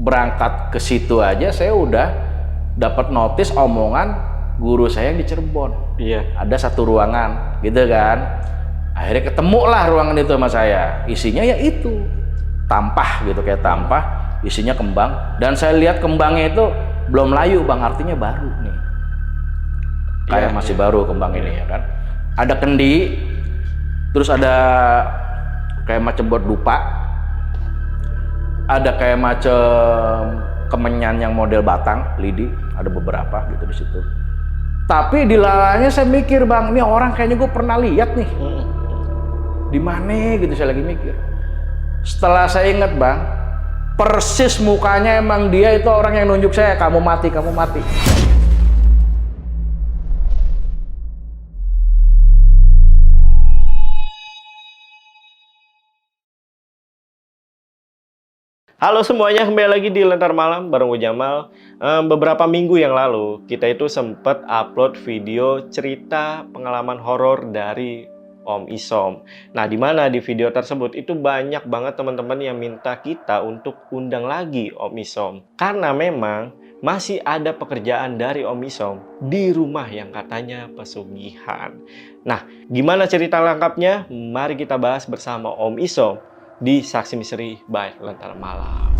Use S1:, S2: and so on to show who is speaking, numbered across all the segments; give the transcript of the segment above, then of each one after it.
S1: berangkat ke situ aja saya udah dapat notis omongan guru saya yang di Cirebon.
S2: Iya.
S1: Ada satu ruangan, gitu kan. Akhirnya ketemu lah ruangan itu sama saya. Isinya ya itu, tampah gitu, kayak tampah, isinya kembang. Dan saya lihat kembangnya itu belum layu bang, artinya baru nih. Kayak masih baru kembang ini ya kan. Ada kendi, terus ada kayak macam buat dupa, ada kayak macam kemenyan yang model batang, lidi, ada beberapa gitu di situ. Tapi di lalanya saya mikir bang, ini orang kayaknya gue pernah lihat nih. Di mana gitu saya lagi mikir. Setelah saya ingat bang, persis mukanya emang dia itu orang yang nunjuk saya, kamu mati, kamu mati.
S2: Halo semuanya, kembali lagi di Lentar Malam bareng gue Jamal. Beberapa minggu yang lalu kita itu sempat upload video cerita pengalaman horor dari Om Isom. Nah, di mana di video tersebut itu banyak banget teman-teman yang minta kita untuk undang lagi Om Isom. Karena memang masih ada pekerjaan dari Om Isom di rumah yang katanya pesugihan. Nah, gimana cerita lengkapnya? Mari kita bahas bersama Om Isom di Saksi Misteri by Lentar Malam.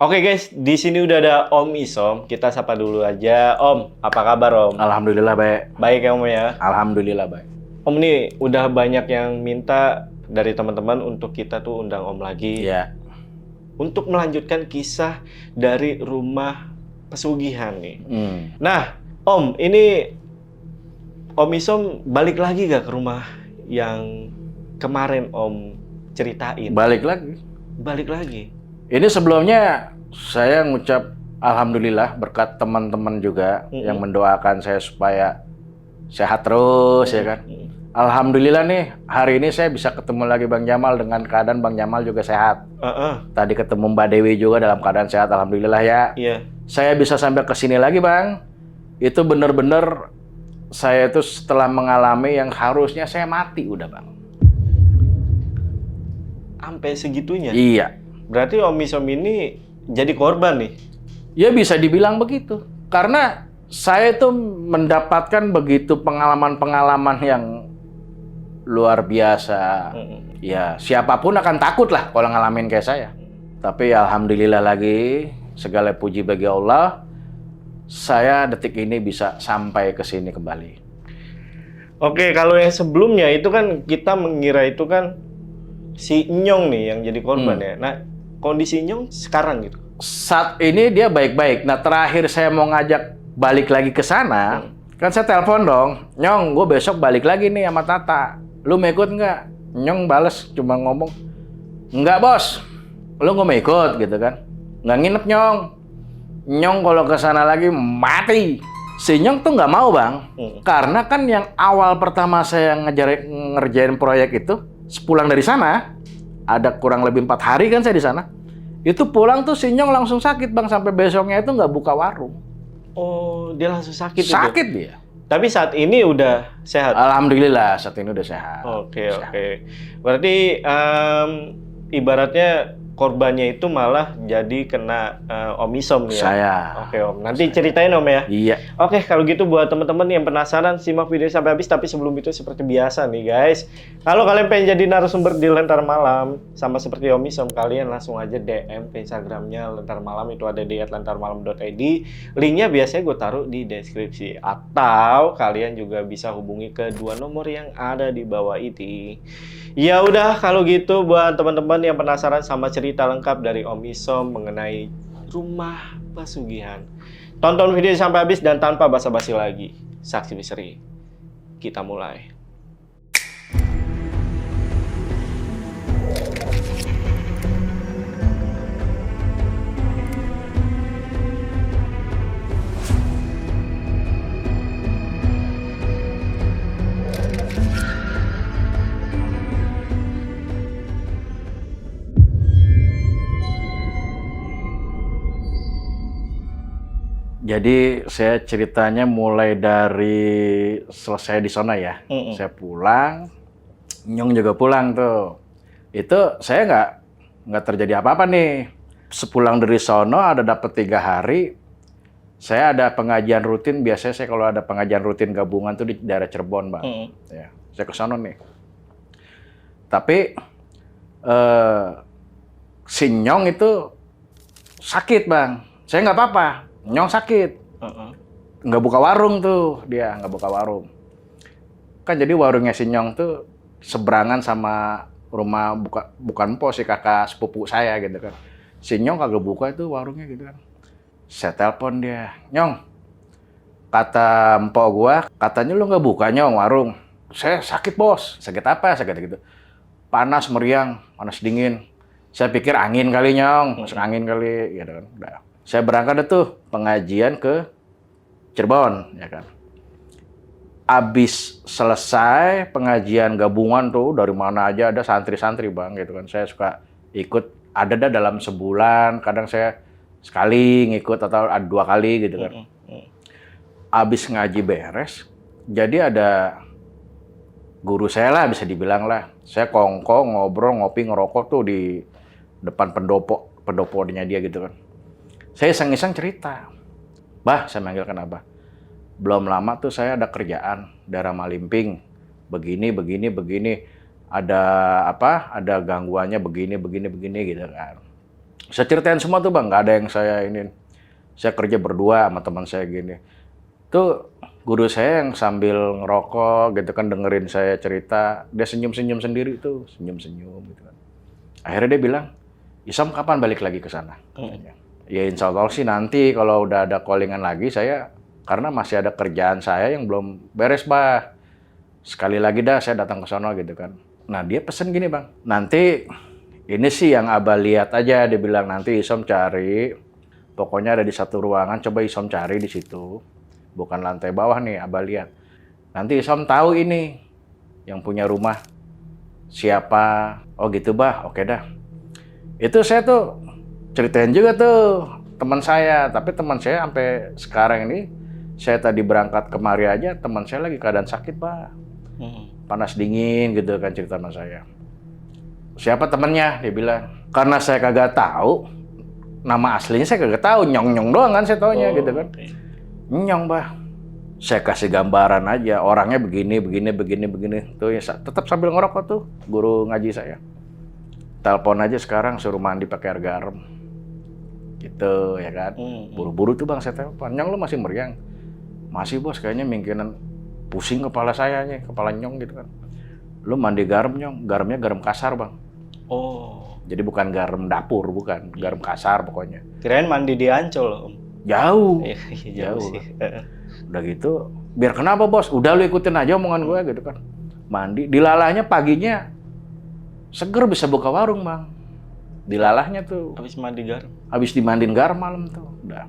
S2: Oke guys, di sini udah ada Om Isom. Kita sapa dulu aja. Om, apa kabar Om?
S1: Alhamdulillah baik.
S2: Baik ya Om ya?
S1: Alhamdulillah baik.
S2: Om nih udah banyak yang minta dari teman-teman untuk kita tuh undang Om lagi.
S1: Iya.
S2: Untuk melanjutkan kisah dari rumah pesugihan nih. Nah, Om, ini Om Isom balik lagi gak ke rumah yang kemarin Om ceritain?
S1: Balik lagi.
S2: Balik lagi.
S1: Ini sebelumnya saya ngucap alhamdulillah berkat teman-teman juga yang mendoakan saya supaya sehat terus ya kan. Alhamdulillah nih hari ini saya bisa ketemu lagi Bang Jamal dengan keadaan Bang Jamal juga sehat. Tadi ketemu Mbak Dewi juga dalam keadaan sehat, alhamdulillah ya.
S2: Iya.
S1: Saya bisa sampai ke sini lagi Bang. Itu bener-bener saya itu setelah mengalami yang harusnya saya mati udah Bang.
S2: Sampai segitunya?
S1: Iya.
S2: Berarti Om Isom ini jadi korban nih?
S1: Ya bisa dibilang begitu. Karena saya itu mendapatkan begitu pengalaman-pengalaman yang luar biasa. Ya siapapun akan takut lah kalau ngalamin kayak saya. Tapi alhamdulillah lagi, segala puji bagi Allah, saya detik ini bisa sampai ke sini kembali.
S2: Oke, kalau yang sebelumnya itu kan kita mengira itu kan si Nyong nih yang jadi korban ya. Nah, kondisi Nyong sekarang gitu?
S1: Saat ini dia baik-baik. Nah, terakhir saya mau ngajak balik lagi ke sana, kan saya telepon dong, Nyong, gue besok balik lagi nih sama Tata. Lu mau ikut nggak? Nyong bales cuma ngomong, nggak bos. Lu nggak mau ikut gitu kan? Nggak nginep Nyong. Nyong kalau ke sana lagi mati. Si Nyong tuh nggak mau bang, karena kan yang awal pertama saya ngerjain proyek itu, sepulang dari sana, ada kurang lebih 4 hari kan saya di sana. Itu pulang tuh si Nyong langsung sakit bang, sampai besoknya itu nggak buka warung.
S2: Oh, dia langsung sakit.
S1: Sakit
S2: itu?
S1: dia.
S2: Tapi saat ini udah sehat?
S1: Alhamdulillah saat ini udah sehat.
S2: Oke. Berarti ibaratnya korbannya itu malah jadi kena Om Isom nih ya?
S1: Saya.
S2: Oke Om, nanti ceritain Om ya?
S1: Iya.
S2: Oke, kalau gitu buat teman-teman yang penasaran, simak video sampai habis. Tapi sebelum itu seperti biasa nih guys, kalau kalian pengen jadi narasumber di Lentar Malam, sama seperti Om Isom, kalian langsung aja DM ke Instagramnya Lentar Malam, itu ada di @lentarmalam.id. Linknya biasanya gue taruh di deskripsi. Atau kalian juga bisa hubungi ke 2 nomor yang ada di bawah ini. Ya udah, kalau gitu buat teman-teman yang penasaran sama cerita lengkap dari Om Isom mengenai rumah pesugihan, tonton video sampai habis dan tanpa basa-basi lagi. Saksi Misteri, kita mulai.
S1: Jadi saya ceritanya mulai dari selesai di sana ya. Saya pulang, Nyong juga pulang tuh. Itu saya nggak terjadi apa-apa nih. Sepulang dari sono ada dapat 3 hari. Saya ada pengajian rutin. Biasanya saya kalau ada pengajian rutin gabungan tuh di daerah Cirebon, Bang. Ya, saya ke sono nih. Tapi si Nyong itu sakit, Bang. Saya nggak apa-apa. Nyong sakit. Nggak buka warung tuh dia, nggak buka warung. Kan jadi warungnya si Nyong tuh seberangan sama rumah bukan pos si kakak sepupu saya gitu kan. Si Nyong kagak buka itu warungnya gitu kan. Saya telepon dia, Nyong, kata empok gua, katanya lu nggak buka Nyong warung. Saya sakit bos. Sakit apa? Sakit gitu. Panas meriang, panas dingin. Saya pikir angin kali Nyong, masuk angin kali gitu kan. Udah. Saya berangkat tuh pengajian ke Cirebon ya kan. Abis selesai pengajian gabungan tuh dari mana aja ada santri-santri Bang gitu kan. Saya suka ikut, ada dah dalam sebulan, kadang saya sekali ngikut atau ada 2 kali gitu kan. Abis ngaji beres, jadi ada guru saya lah bisa dibilang lah. Saya kongko ngobrol ngopi ngerokok tuh di depan pendoponya dia gitu kan. Saya iseng-iseng cerita, Bah, saya manggilkan Abah. Belum lama tuh saya ada kerjaan daerah Malimping, begini. Ada apa? Ada gangguannya begini gitu kan. Saya ceritain semua tuh Bang, nggak ada yang saya ini. Saya kerja berdua sama teman saya gini. Tuh guru saya yang sambil ngerokok gitu kan dengerin saya cerita, dia senyum-senyum sendiri tuh, senyum-senyum gitu kan. Akhirnya dia bilang, Isom kapan balik lagi ke sana? Ya insya Allah sih nanti kalau udah ada callingan lagi saya, karena masih ada kerjaan saya yang belum beres Bah. Sekali lagi dah saya datang ke sana gitu kan. Nah dia pesen gini Bang, nanti ini sih yang Abah lihat aja, dia bilang nanti Isom cari, pokoknya ada di satu ruangan, coba Isom cari di situ. Bukan lantai bawah nih, Abah lihat. Nanti Isom tahu ini, yang punya rumah siapa. Oh gitu Bah, oke dah. Itu saya tuh ceritain juga tuh teman saya, tapi teman saya sampai sekarang ini, saya tadi berangkat kemari aja, teman saya lagi keadaan sakit Bah. Panas dingin gitu kan cerita sama saya. Siapa temennya? Dia bilang. Karena saya kagak tahu, nama aslinya saya kagak tahu, Nyong doang kan saya taunya gitu kan. Nyong Bah. Saya kasih gambaran aja, orangnya begini. Tuh ya tetap sambil ngerokok tuh guru ngaji saya. Telepon aja sekarang suruh mandi pakai air garam. Gitu ya kan. Buru-buru tuh Bang saya telepon. Nyong lu masih meriang? Masih Bos, kayaknya mungkinan pusing kepala saya nih, kepala Nyong gitu kan. Lu mandi garam Nyong, garamnya garam kasar Bang.
S2: Oh.
S1: Jadi bukan garam dapur, bukan. Garam kasar pokoknya.
S2: Kirain mandi di Ancol Om.
S1: Jauh.
S2: Jauh sih.
S1: Udah gitu, biar kenapa Bos? Udah lu ikutin aja omongan gue gitu kan. Mandi, dilalahnya paginya seger bisa buka warung Bang. Dilalahnya tuh.
S2: Habis mandi garam.
S1: Habis dimandiin garam malam tuh. Udah.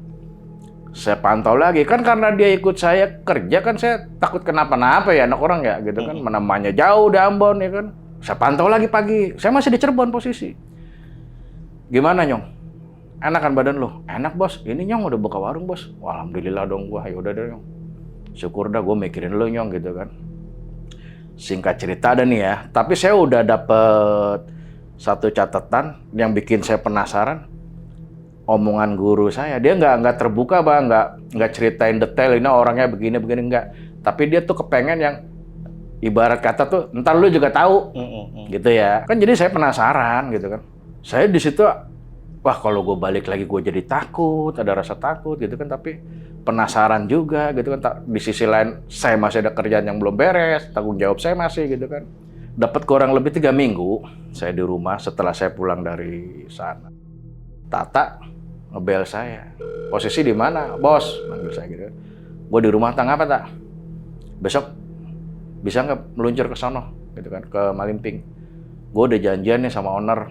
S1: Saya pantau lagi, kan karena dia ikut saya kerja kan saya takut kenapa-napa ya anak orang ya gitu kan. Namanya jauh di Ambon ya kan. Saya pantau lagi pagi, saya masih di Cirebon posisi. Gimana Nyong? Enak kan badan lo? Enak Bos, ini Nyong udah buka warung Bos. Wah, alhamdulillah dong gua, ya udah deh Nyong. Syukur dah gua mikirin lo Nyong gitu kan. Singkat cerita ada nih ya, tapi saya udah dapet satu catatan yang bikin saya penasaran. Omongan guru saya, dia nggak terbuka Bang, nggak ceritain detail ini orangnya begini nggak. Tapi dia tuh kepengen yang ibarat kata tuh, ntar lu juga tahu, gitu ya. Kan jadi saya penasaran gitu kan. Saya di situ, wah kalau gue balik lagi gue jadi takut, ada rasa takut gitu kan. Tapi penasaran juga gitu kan. Di sisi lain saya masih ada kerjaan yang belum beres, tanggung jawab saya masih gitu kan. Dapat kurang lebih 3 minggu saya di rumah setelah saya pulang dari sana. Tata ngebel saya, posisi di mana Bos? Manggil saya gitu. Gue di rumah tang apa tak? Besok bisa nggak meluncur ke sono gitu kan, ke Malimping. Gue udah janjian nih sama owner,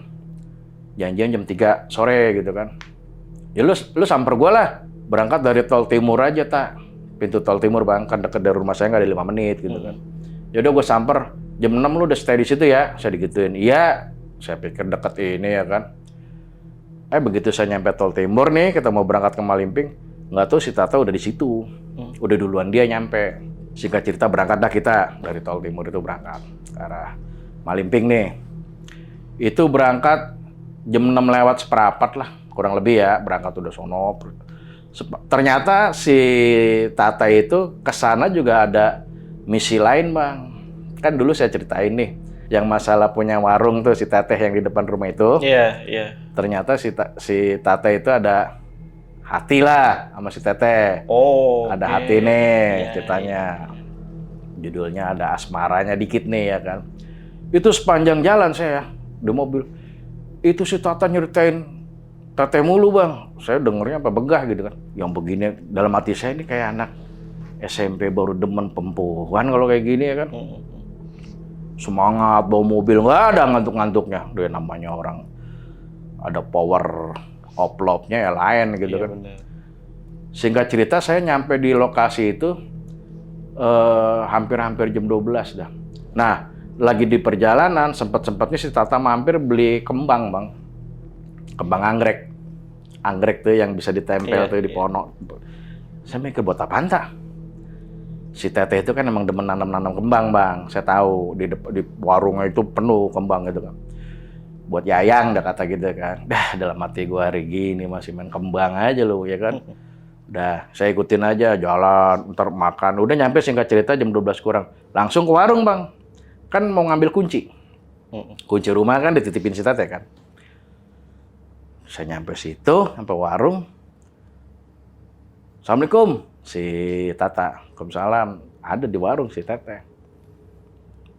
S1: janjian jam 3 sore gitu kan. Ya lu samper gue lah, berangkat dari tol timur aja tak, pintu tol timur Bang, kan deket dari rumah saya nggak ada 5 menit gitu kan. Yaudah gue samper, jam 6 lu udah stay di situ ya, saya digituin. Iya, saya pikir deket ini ya kan. Begitu saya nyampe tol timur nih, kita mau berangkat ke Malimping, Nggak tahu si Tata udah di situ. Udah duluan dia nyampe. Singkat cerita berangkat dah kita dari Tol Timur itu berangkat ke arah Malimping nih. Itu berangkat jam 6 lewat seperempat lah, kurang lebih ya, berangkat udah sono. Ternyata si Tata itu kesana juga ada misi lain, Bang. Kan dulu saya ceritain nih, yang masalah punya warung tuh si Teteh yang di depan rumah itu.
S2: Iya, iya.
S1: Ternyata si Tata itu ada hati lah sama si Teteh.
S2: Oh,
S1: Ada
S2: oke.
S1: hati nih
S2: Iya,
S1: ceritanya.
S2: iya.
S1: Judulnya ada asmaranya dikit nih ya kan. Itu sepanjang jalan saya di mobil. Itu si Tata nyeritain Teteh mulu, Bang. Saya dengernya apa begah gitu kan. Yang begini dalam hati saya ini kayak anak SMP baru demen perempuan kalau kayak gini ya kan. Semangat bawa mobil, nggak ada ngantuk-ngantuknya. Dia namanya orang ada power of love-nya ya lain gitu
S2: Iya,
S1: kan.
S2: benar.
S1: Singkat cerita saya nyampe di lokasi itu hampir-hampir jam 12 dah. Nah, lagi di perjalanan sempet-sempetnya si Tata mampir beli kembang, Bang. Kembang anggrek. Anggrek tuh yang bisa ditempel tuh di pohon. Saya mikir buat apaan tak? Si Teteh itu kan emang demen nanam-nanam kembang, Bang. Saya tahu di warungnya itu penuh kembang gitu kan. Buat yayang dah kata gitu kan. Dah dalam hati gua hari gini masih main kembang aja lu ya kan. Udah saya ikutin aja jalan, ntar makan. Udah nyampe singkat cerita jam 12 kurang. Langsung ke warung, Bang. Kan mau ngambil kunci. Kunci rumah kan dititipin si Teteh kan. Saya nyampe situ, sampai warung. Assalamualaikum, si Tata. Waalaikumsalam. Ada di warung si Teteh.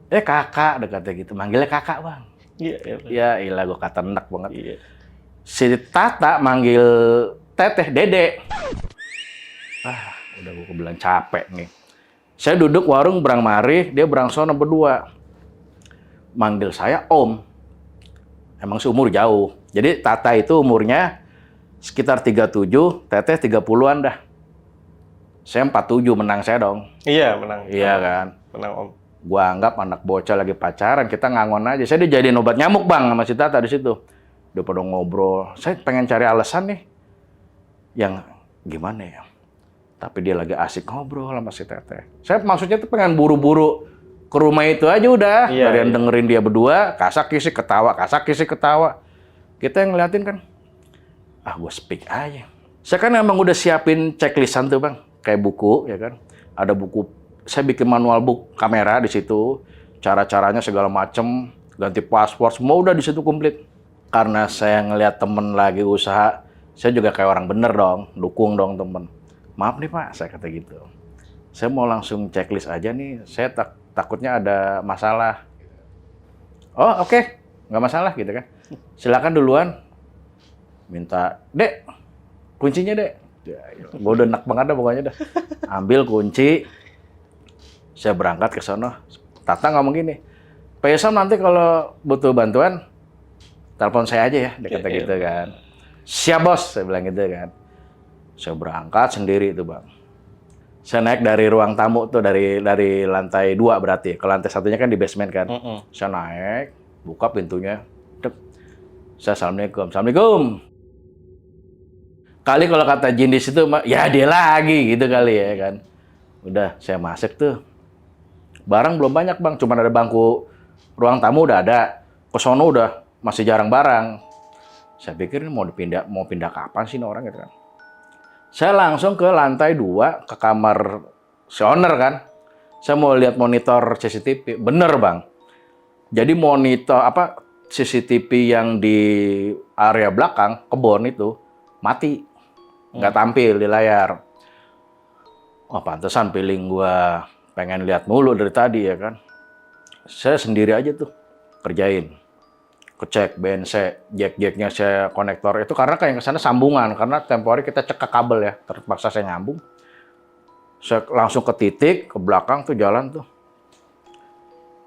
S1: Kakak, dekatnya gitu. Manggilnya kakak, Bang.
S2: Iya, iya.
S1: Ya ilah, gue kata enak banget.
S2: Iya.
S1: Si Tata manggil Teteh Dede. Udah gue bilang capek nih. Saya duduk warung berang mari, dia berang sono berdua. Manggil saya Om. Emang seumur jauh. Jadi Tata itu umurnya sekitar 37, Teteh 30-an dah. Saya 47, menang saya dong.
S2: Iya, menang.
S1: Iya kan.
S2: Menang, Om.
S1: Gua anggap anak bocah lagi pacaran, kita ngangon aja. Saya dijadiin obat nyamuk, Bang, sama si Tata di situ. Udah pada ngobrol. Saya pengen cari alasan nih. Yang gimana ya? Tapi dia lagi asik ngobrol sama si Teteh. Saya maksudnya tuh pengen buru-buru ke rumah itu aja udah.
S2: Iya,
S1: Dari yang
S2: iya.
S1: dengerin dia berdua, kasak-kisik ketawa, kasak-kisik ketawa. Kita yang ngeliatin kan, gue speak aja. Saya kan emang udah siapin checklistan tuh, Bang. Kayak buku, ya kan. Ada buku, saya bikin manual book kamera di situ. Cara-caranya segala macem, ganti password, semua udah di situ komplit. Karena saya ngeliat temen lagi usaha, saya juga kayak orang bener dong, dukung dong temen. Maaf nih Pak, saya kata gitu. Saya mau langsung checklist aja nih, saya takutnya ada masalah. Oh oke, nggak masalah gitu kan. Silakan duluan. Minta, Dek, kuncinya Dek. Ya, gue udah enak banget dah pokoknya dah. Ambil kunci, saya berangkat ke sana. Tata ngomong gini, Pak Yusam nanti kalau butuh bantuan, telepon saya aja ya, dia kata gitu kan. Siap bos, saya bilang gitu kan. Saya berangkat sendiri itu Bang. Saya naik dari ruang tamu tuh, dari lantai 2 berarti. Ke lantai satunya kan di basement kan. Saya naik, buka pintunya. Dek. Saya Assalamualaikum. Assalamualaikum. Kali kalau kata jin di situ, ya dia lagi gitu kali ya kan. Udah, saya masuk tuh. Barang belum banyak Bang, cuma ada bangku ruang tamu udah ada. Kesono udah masih jarang barang. Saya pikir ini mau pindah kapan sih ini orang gitu kan. Saya langsung ke lantai 2 ke kamar si owner kan. Saya mau lihat monitor CCTV. Bener Bang. Jadi monitor CCTV yang di area belakang kebun itu mati. Nggak tampil di layar. Oh pantesan feeling gua pengen lihat mulu dari tadi ya kan. Saya sendiri aja tuh kerjain. Kecek BNC, jack-jacknya saya konektor itu karena kayak kesana sambungan karena tempo hari kita cekak kabel ya, terpaksa saya nyambung. Saya langsung ke titik ke belakang tuh jalan tuh.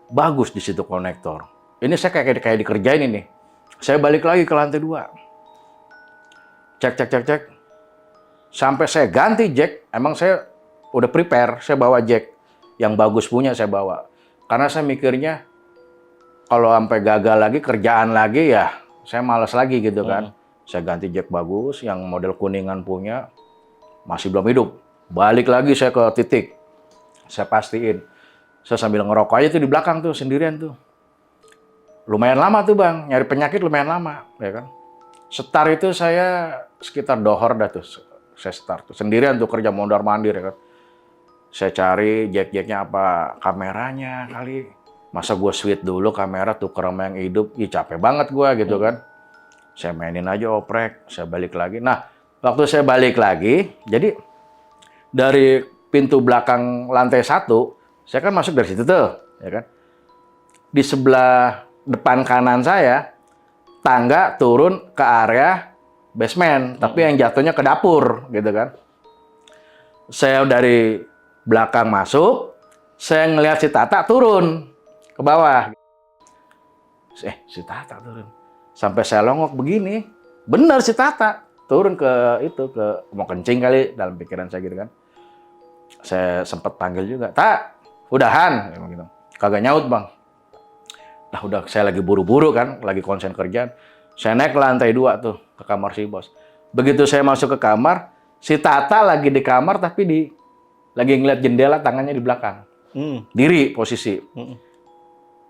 S1: Bagus di situ konektor. Ini saya kayak dikerjain ini. Saya balik lagi ke lantai 2. Cek. Sampai saya ganti jack, emang saya udah prepare, saya bawa jack yang bagus punya saya bawa. Karena saya mikirnya kalau sampai gagal lagi, kerjaan lagi ya, saya malas lagi gitu kan. Saya ganti jack bagus, yang model kuningan punya. masih belum hidup. Balik lagi saya ke titik. Saya pastiin. Saya sambil ngerokok aja tuh di belakang tuh, sendirian tuh. Lumayan lama tuh Bang, nyari penyakit lumayan lama, ya kan. Setar itu saya sekitar dohor dah tuh, saya start tuh. Sendirian tuh kerja mondar-mandir, ya kan. Saya cari jack-jacknya apa, kameranya kali. Masa gue switch dulu kamera tuh sama yang hidup, ih capek banget gue gitu kan. Saya mainin aja oprek, saya balik lagi. Nah, waktu saya balik lagi, jadi dari pintu belakang lantai 1, saya kan masuk dari situ tuh, ya kan. Di sebelah depan kanan saya, tangga turun ke area basement, tapi yang jatuhnya ke dapur, gitu kan. Saya dari belakang masuk, saya ngelihat si Tata turun ke bawah. Si Tata turun. Sampai saya longok begini, bener si Tata turun ke itu, ke mau kencing kali dalam pikiran saya gitu kan. Saya sempat panggil juga, Tak, udahan, gitu. Kagak nyaut Bang. Nah udah saya lagi buru-buru kan, lagi konsen kerjaan. Saya naik ke lantai 2 tuh, ke kamar si bos. Begitu saya masuk ke kamar, si Tata lagi di kamar tapi lagi ngeliat jendela, tangannya di belakang. Diri posisi.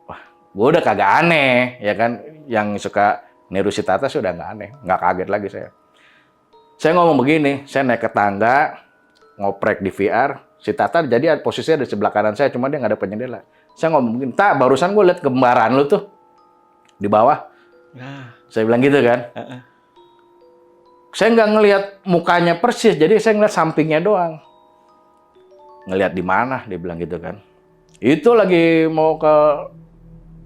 S1: Wah, gue udah kagak aneh, ya kan. Yang suka niru si Tata sudah nggak aneh, nggak kaget lagi saya. Saya ngomong begini, saya naik ke tangga, ngoprek di VR, si Tata jadi posisinya di sebelah kanan saya, cuma dia nggak ada penyendela. Saya ngomong begini, Tak, barusan gue liat kembaran lu tuh di bawah. Saya bilang gitu kan. Saya nggak ngelihat mukanya persis, jadi saya ngeliat sampingnya doang. Ngelihat di mana? Dia bilang gitu kan. Itu lagi mau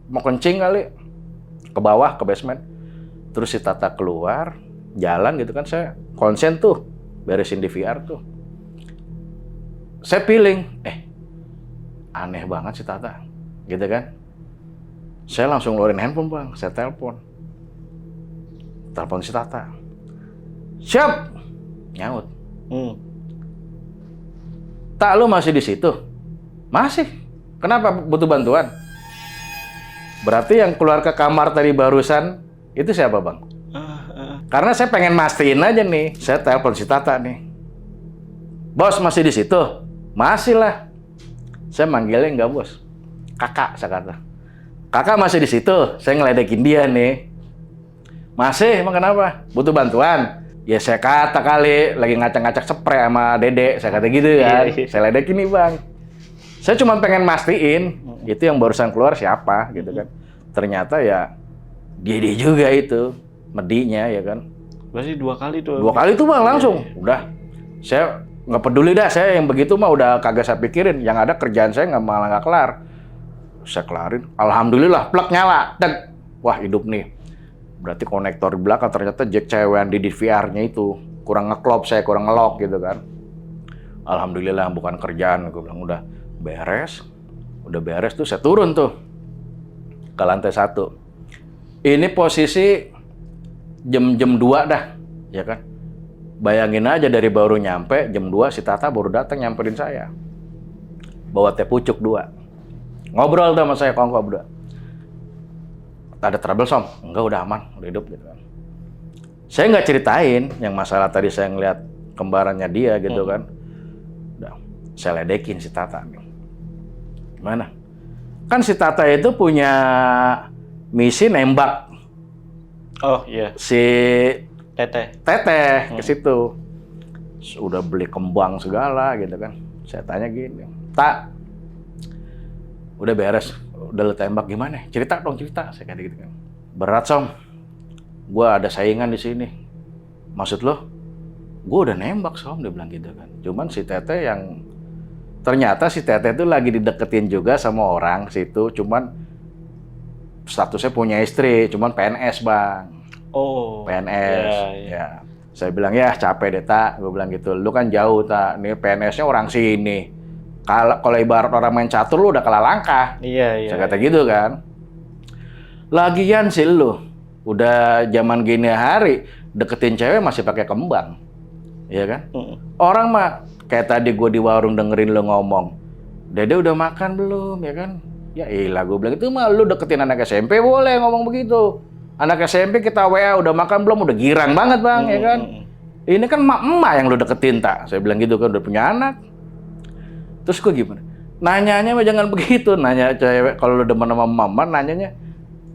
S1: kencing kali, ke bawah, ke basement. Terus si Tata keluar, jalan gitu kan, saya konsen tuh, beresin di VR tuh. Saya feeling, aneh banget si Tata, gitu kan. Saya langsung ngeluarin handphone Bang, saya telepon si Tata. Siap, nyaut. Tak, lu masih di situ? Masih. Kenapa butuh bantuan? Berarti yang keluar ke kamar tadi barusan itu siapa Bang? Karena saya pengen mastiin aja nih. Saya telepon si Tata nih. Bos masih di situ? Masih lah. Saya manggilnya enggak bos. Kakak, saya kata. Kakak masih di situ. Saya ngeledekin dia nih. Masih, emang kenapa? Butuh bantuan? Ya saya kata kali, lagi ngacak-ngacak spray sama Dede. Saya kata gitu kan. Saya ledekin nih Bang. Saya cuma pengen mastiin, itu yang barusan keluar siapa gitu kan. Ternyata ya dia juga itu, medinya ya kan.
S2: Berarti 2 kali tuh.
S1: 2 kali tuh Bang langsung. Udah, saya nggak peduli dah, saya yang begitu mah udah kagak saya pikirin. Yang ada kerjaan saya malah nggak kelar. Saya kelarin, alhamdulillah, plug nyala. Dan wah hidup nih. Berarti konektor di belakang ternyata jack cewek di VR-nya itu kurang ngeklop, saya kurang ngelok gitu kan. Alhamdulillah bukan kerjaan, gue bilang udah beres. Udah beres tuh saya turun tuh ke lantai 1. Ini posisi jam 2 dah, ya kan. Bayangin aja dari baru nyampe jam 2 si Tata baru datang nyamperin saya. Bawa teh pucuk 2. Ngobrol sama saya kongko berdua. Ada trouble Som? Enggak, udah aman, udah hidup gitu kan. Saya nggak ceritain yang masalah tadi saya ngeliat kembarannya dia gitu kan. Udah, saya ledekin si Tata. Gimana? Kan si Tata itu punya misi nembak.
S2: Oh iya.
S1: Si
S2: Teteh
S1: ke situ. Udah beli kembang segala gitu kan. Saya tanya gini, Tak, udah beres, udah lu tembak gimana? Cerita dong, cerita. Saya kata gitu kan. Berat Som, gua ada saingan di sini. Maksud lo? Gua udah nembak Som, dia bilang gitu kan. Cuman si Teteh yang ternyata si Teteh itu lagi dideketin juga sama orang situ. Cuman statusnya punya istri, cuman PNS Bang.
S2: Oh.
S1: PNS. Ya. Saya bilang ya capek deh Tak, gue bilang gitu. Lu kan jauh Tak, nih PNS-nya orang sini. Kalau ibarat orang main catur lu udah kalah langkah.
S2: Iya.
S1: Saya kata gitu kan. Lagian sih lu udah zaman gini hari deketin cewek masih pakai kembang. Iya kan? Orang mah kayak tadi gue di warung dengerin lu ngomong, Dede udah makan belum ya kan? Ya iyalah gue bilang itu mah lu deketin anak SMP boleh ngomong begitu. Anak SMP kita WA udah makan belum, udah girang banget Bang ya kan? Ini kan emak yang lu deketin, tak? Saya bilang gitu kan, udah punya anak. Terus gue gimana? Nanyanya mah jangan begitu. Nanya cewek, kalau lu demen sama mama, nanyanya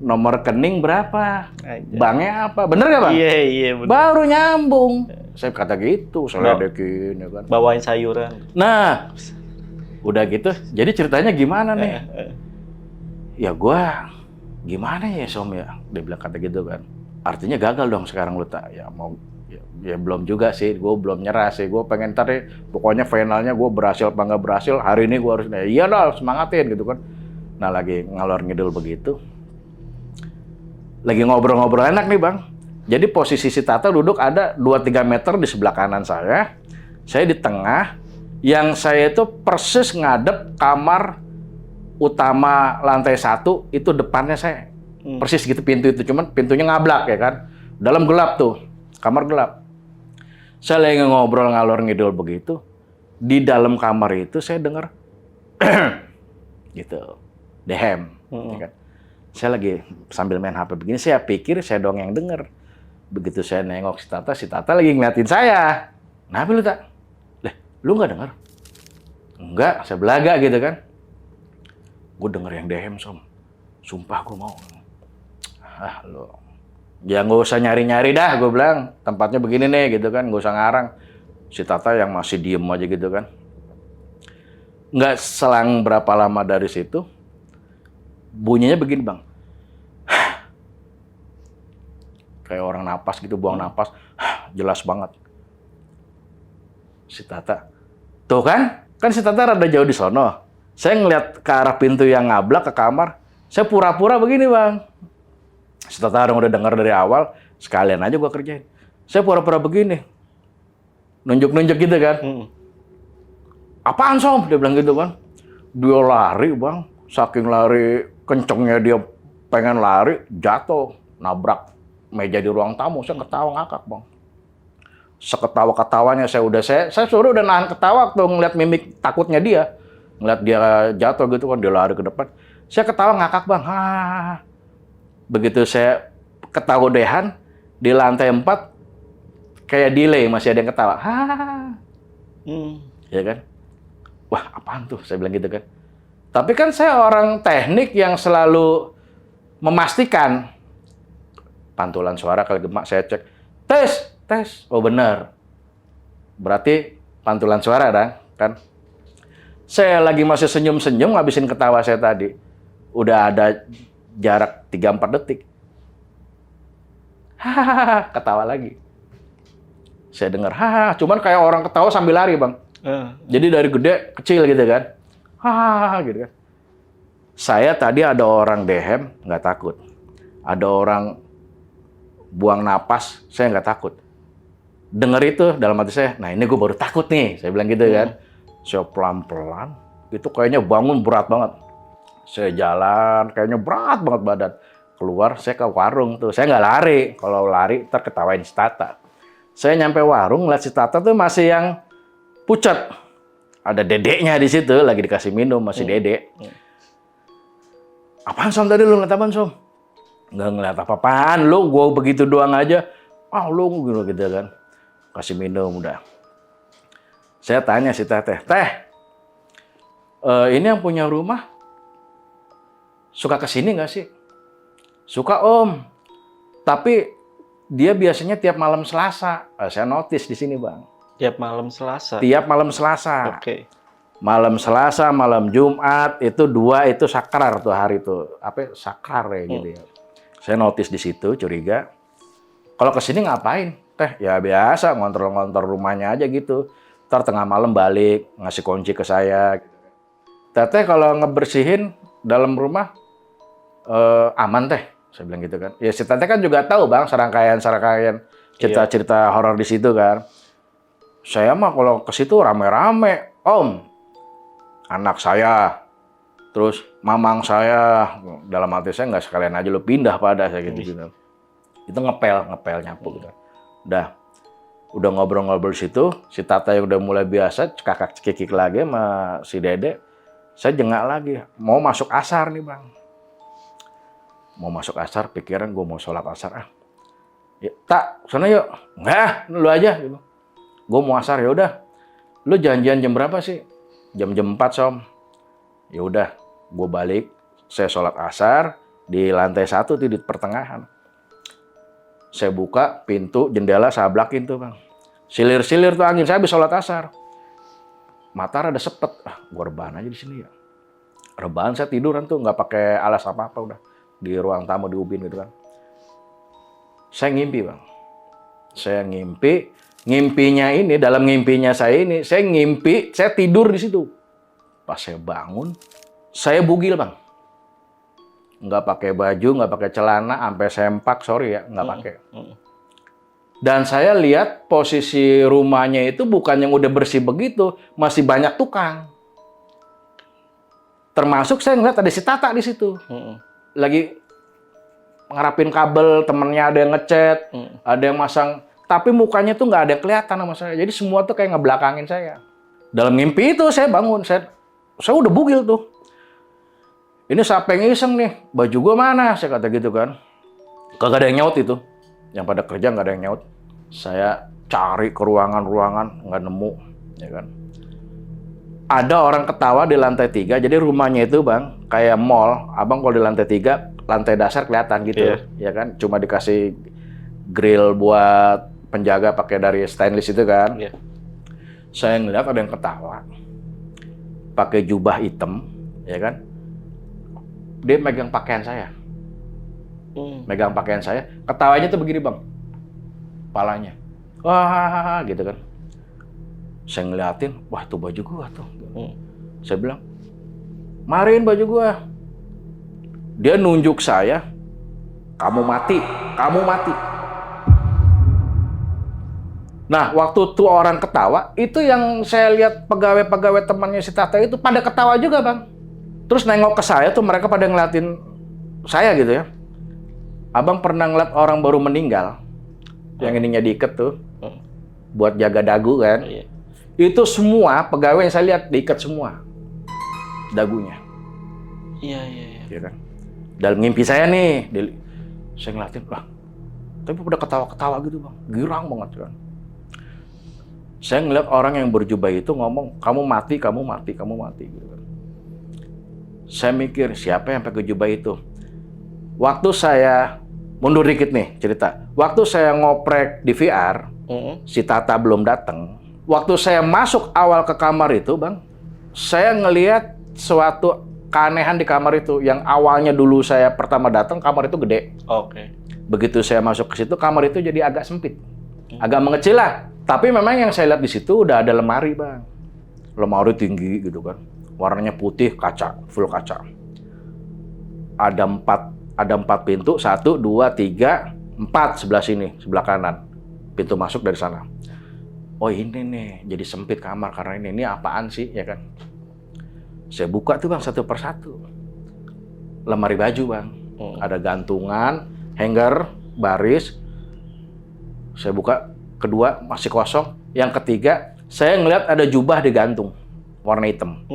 S1: nomor rekening berapa?
S2: Aja.
S1: Banknya apa? Bener gak, Bang?
S2: Iya bener.
S1: Baru nyambung. Saya kata gitu, saya ledekin ya kan.
S2: Bawain sayuran.
S1: Nah, udah gitu. Jadi ceritanya gimana nih? Ya gua gimana ya, Som ya? Dia bilang kata gitu kan. Artinya gagal dong sekarang lu, tak? Ya mau ya belum juga sih, gue belum nyerah sih, gue pengen ntar deh, pokoknya finalnya gue berhasil apa nggak berhasil, hari ini gue harus, iya lah, semangatin gitu kan. Nah lagi ngalor ngidul begitu, lagi ngobrol-ngobrol enak nih Bang, jadi posisi si Tata duduk ada 2-3 meter di sebelah kanan saya di tengah, yang saya itu persis ngadep kamar utama lantai 1, itu depannya saya, persis gitu pintu itu, cuman pintunya ngablak ya kan, dalam gelap tuh, kamar gelap. Saya lagi ngobrol ngalor ngidul begitu, di dalam kamar itu saya dengar gitu, dehem, ya kan. Saya lagi sambil main HP begini, saya pikir saya dong yang denger. Begitu saya nengok si Tata lagi ngeliatin saya. Kenapa lu, Tak? Lah, lu nggak denger? Enggak, saya belaga gitu kan. Gue denger yang dehem, Som. Sumpah gue mau. Ah, lu. Ya nggak usah nyari-nyari dah, gue bilang. Tempatnya begini nih, gitu kan. Nggak usah ngarang. Si Tata yang masih diem aja gitu kan. Nggak selang berapa lama dari situ, bunyinya begini, Bang. Kayak orang napas gitu, buang napas. Jelas banget. Si Tata. Tuh kan? Kan si Tata rada jauh di sono. Saya ngeliat ke arah pintu yang ngablak ke kamar. Saya pura-pura begini, Bang. Si Tata udah denger dari awal, sekalian aja gua kerjain. Saya pura-pura begini. Nunjuk-nunjuk gitu kan. Apaan, Som? Dia bilang gitu kan. Dia lari, Bang. Saking lari, kencengnya dia pengen lari, jatuh. Nabrak meja di ruang tamu. Saya ketawa ngakak, Bang. Seketawa-ketawanya saya suruh udah nahan ketawa waktu ngeliat mimik takutnya dia. Ngeliat dia jatuh gitu kan, dia lari ke depan. Saya ketawa ngakak, Bang. Begitu saya ketawa-dehan, di lantai 4, kayak delay, masih ada yang ketawa. Ya kan? Wah, apaan tuh? Saya bilang gitu kan. Tapi kan saya orang teknik yang selalu memastikan. Pantulan suara kalau gemak, saya cek. Tes. Oh benar. Berarti pantulan suara kan? Saya lagi masih senyum-senyum ngabisin ketawa saya tadi. Udah ada jarak 3-4 detik. Ketawa lagi. Saya dengar, cuman kayak orang ketawa sambil lari, Bang. Jadi dari gede, kecil gitu kan. Gitu kan. Saya tadi ada orang dehem, nggak takut. Ada orang buang napas, saya nggak takut. Dengar itu dalam hati saya, nah ini gue baru takut nih, saya bilang gitu kan. Saya pelan-pelan, itu kayaknya bangun berat banget. Saya jalan, kayaknya berat banget badan. Keluar, saya ke warung tuh. Saya nggak lari. Kalau lari, ntar ketawain si Tata. Saya nyampe warung, ngeliat si Tata tuh masih yang pucat. Ada dedeknya di situ, lagi dikasih minum, masih dedek. Apaan, Som, tadi lu ngeliat apaan, Som? Nggak ngeliat apa-apaan, lu gua begitu doang aja. Lu gitu kan. Kasih minum, udah. Saya tanya si Teh, ini yang punya rumah suka kesini nggak sih? Suka, Om. Tapi dia biasanya tiap malam Selasa. Saya notice di sini, Bang.
S2: Tiap malam Selasa?
S1: Tiap malam Selasa.
S2: Oke.
S1: Malam Selasa, malam Jumat, itu 2 itu sakrar tuh hari itu. Apa sakrar ya gitu ya. Saya notice di situ, curiga. Kalau kesini ngapain? Teh, ya biasa, ngontrol-ngontrol rumahnya aja gitu. Ntar tengah malam balik, ngasih kunci ke saya. Teteh kalau ngebersihin dalam rumah, aman, Teh. Saya bilang gitu kan. Ya si Teteh kan juga tahu, Bang, serangkaian cerita-cerita horor di situ kan. Saya mah kalau ke situ rame-rame. Om, anak saya, terus mamang saya, dalam hati saya nggak sekalian aja lu pindah pada saya gitu. Itu ngepel nyapu gitu. Udah ngobrol-ngobrol di situ, si Tata yang udah mulai biasa cekakak cekikik lagi sama si Dede. Saya jengak lagi, mau masuk asar nih, Bang. Mau masuk asar, pikiran gue mau sholat asar. Ya, tak, sana yuk. Enggak, lu aja gitu. Gue mau asar, ya udah. Lu janjian jam berapa sih? Jam 4, Som. Ya udah, gue balik. Saya sholat asar di lantai 1 tuh di pertengahan. Saya buka pintu, jendela saya sablakin tuh, Bang. Silir-silir tuh angin, saya habis sholat asar. Mata rada sepet. Gue rebahan aja di sini ya. Rebahan saya tiduran tuh, nggak pakai alas apa-apa udah. Di ruang tamu di UBIN gitu kan. Saya ngimpi, Bang. Saya ngimpi. Ngimpinya ini, dalam ngimpinya saya ini, saya ngimpi, saya tidur di situ. Pas saya bangun, saya bugil, Bang. Nggak pakai baju, nggak pakai celana, sampai sempak, sorry ya, nggak pakai. Dan saya lihat posisi rumahnya itu bukan yang udah bersih begitu, masih banyak tukang. Termasuk saya ngeliat ada si Tata di situ. Lagi ngerapin kabel, temennya ada yang ngecat, ada yang masang, tapi mukanya tuh nggak ada yang kelihatan sama saya. Jadi semua tuh kayak ngebelakangin saya. Dalam mimpi itu saya bangun, saya udah bugil tuh. Ini siapa yang iseng nih? Baju gua mana? Saya kata gitu kan. Kagak ada yang nyaut itu. Yang pada kerja nggak ada yang nyaut. Saya cari ke ruangan-ruangan, nggak nemu, ya kan. Ada orang ketawa di lantai 3, jadi rumahnya itu, Bang, kayak mall. Abang kalau di lantai 3, lantai dasar kelihatan gitu, ya kan. Cuma dikasih grill buat penjaga pakai dari stainless itu kan. Saya ngeliat ada yang ketawa, pakai jubah hitam, ya kan. Dia megang pakaian saya. Megang pakaian saya, ketawanya tuh begini, Bang. Kepalanya. Wah, gitu kan. Saya ngeliatin, wah itu baju gua tuh. Saya bilang, mariin baju gua. Dia nunjuk saya, kamu mati, kamu mati. Nah, waktu tuh orang ketawa, itu yang saya lihat pegawai-pegawai temannya si Tata itu pada ketawa juga, Bang. Terus nengok ke saya tuh, mereka pada ngeliatin saya gitu ya. Abang pernah ngeliat orang baru meninggal, yang ininya diikat tuh, buat jaga dagu kan. Itu semua pegawai yang saya lihat diikat semua dagunya. Iya kan. Dalam mimpi saya nih, saya ngeliatin, wah, tapi udah ketawa-ketawa gitu, Bang. Girang banget kan. Saya ngeliat orang yang berjubah itu ngomong, kamu mati, kamu mati, kamu mati gitu kan. Saya mikir, siapa yang pakai jubah itu? Waktu saya mundur dikit nih cerita. Waktu saya ngoprek di VR, si Tata belum datang. Waktu saya masuk awal ke kamar itu, Bang, saya ngelihat suatu keanehan di kamar itu. Yang awalnya dulu saya pertama datang, kamar itu gede. Begitu saya masuk ke situ, kamar itu jadi agak sempit. Agak mengecil lah. Tapi memang yang saya lihat di situ udah ada lemari, Bang. Lemari tinggi gitu kan. Warnanya putih, kaca, full kaca. Ada empat pintu, 1, 2, 3, 4 sebelah sini, sebelah kanan. Pintu masuk dari sana. Oh ini nih, jadi sempit kamar karena ini apaan sih, ya kan? Saya buka tuh, Bang, satu persatu. Lemari baju, Bang. Ada gantungan, hanger, baris. Saya buka, kedua masih kosong. Yang ketiga, saya ngeliat ada jubah digantung, warna hitam.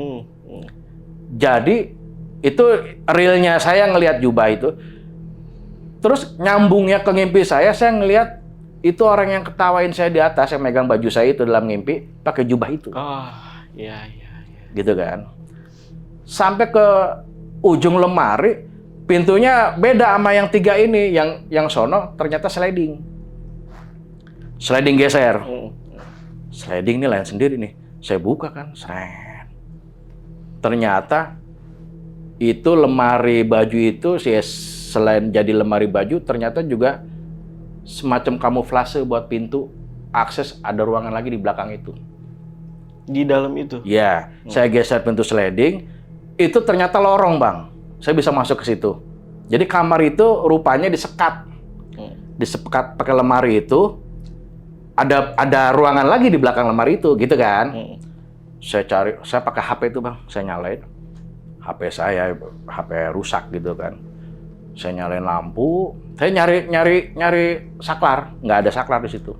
S1: Jadi itu realnya saya ngelihat jubah itu. Terus nyambungnya ke mimpi saya ngelihat itu orang yang ketawain saya di atas, yang megang baju saya itu dalam mimpi, pakai jubah itu.
S2: Iya.
S1: Gitu kan. Sampai ke ujung lemari, pintunya beda sama yang 3 ini. Yang sono ternyata sliding. Sliding geser. Sliding ini lain sendiri nih. Saya buka kan, seret. Ternyata itu lemari baju itu, selain jadi lemari baju, ternyata juga semacam kamuflase buat pintu akses, ada ruangan lagi di belakang itu.
S2: Di dalam itu?
S1: Ya, saya geser pintu sliding, itu ternyata lorong, Bang. Saya bisa masuk ke situ. Jadi kamar itu rupanya disekat. Disekat pakai lemari itu, ada ruangan lagi di belakang lemari itu, gitu kan. Saya cari, saya pakai HP itu, Bang, saya nyalain. HP rusak gitu kan. Saya nyalain lampu, saya nyari saklar, nggak ada saklar di situ.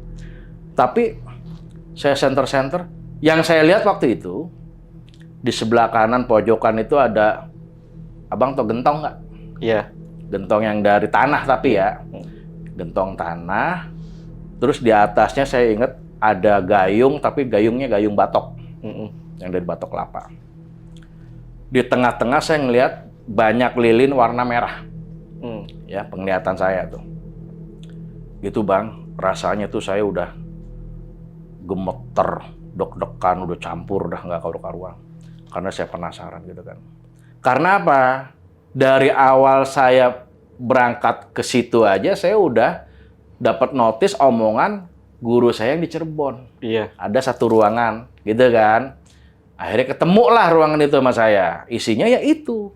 S1: Tapi saya senter, yang saya lihat waktu itu di sebelah kanan pojokan itu ada, Abang tau gentong nggak?
S2: Iya.
S1: Gentong yang dari tanah tapi ya, gentong tanah. Terus di atasnya saya ingat ada gayung, tapi gayungnya gayung batok. Yang dari batok kelapa. Di tengah-tengah saya ngelihat banyak lilin warna merah. Ya, penglihatan saya tuh. Gitu Bang, rasanya tuh saya udah gemeter, deg-degan, udah campur, udah nggak karu-karuan. Karena saya penasaran gitu kan. Karena apa? Dari awal saya berangkat ke situ aja, saya udah dapat notis omongan guru saya yang di Cirebon.
S2: Iya.
S1: Ada satu ruangan, gitu kan. Akhirnya ketemulah ruangan itu sama saya. Isinya ya itu.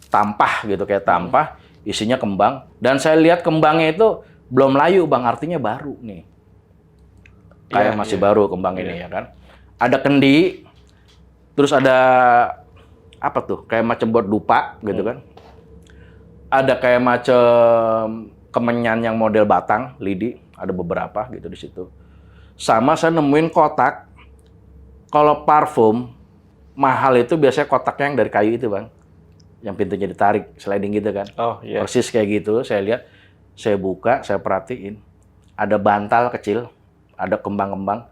S1: Tampah gitu, kayak tampah. Isinya kembang. Dan saya lihat kembangnya itu belum layu, Bang. Artinya baru nih. Kayak masih baru kembang ini ya kan. Ada kendi. Terus ada apa tuh? Kayak macam buat dupa gitu kan. Ada kayak macam kemenyan yang model batang, lidi. Ada beberapa gitu di situ. Sama saya nemuin kotak. Kalau parfum mahal itu biasanya kotaknya yang dari kayu itu, Bang. Yang pintunya ditarik, sliding gitu kan.
S2: Oh iya.
S1: Persis kayak gitu. Saya lihat, saya buka, saya perhatiin. Ada bantal kecil, ada kembang-kembang.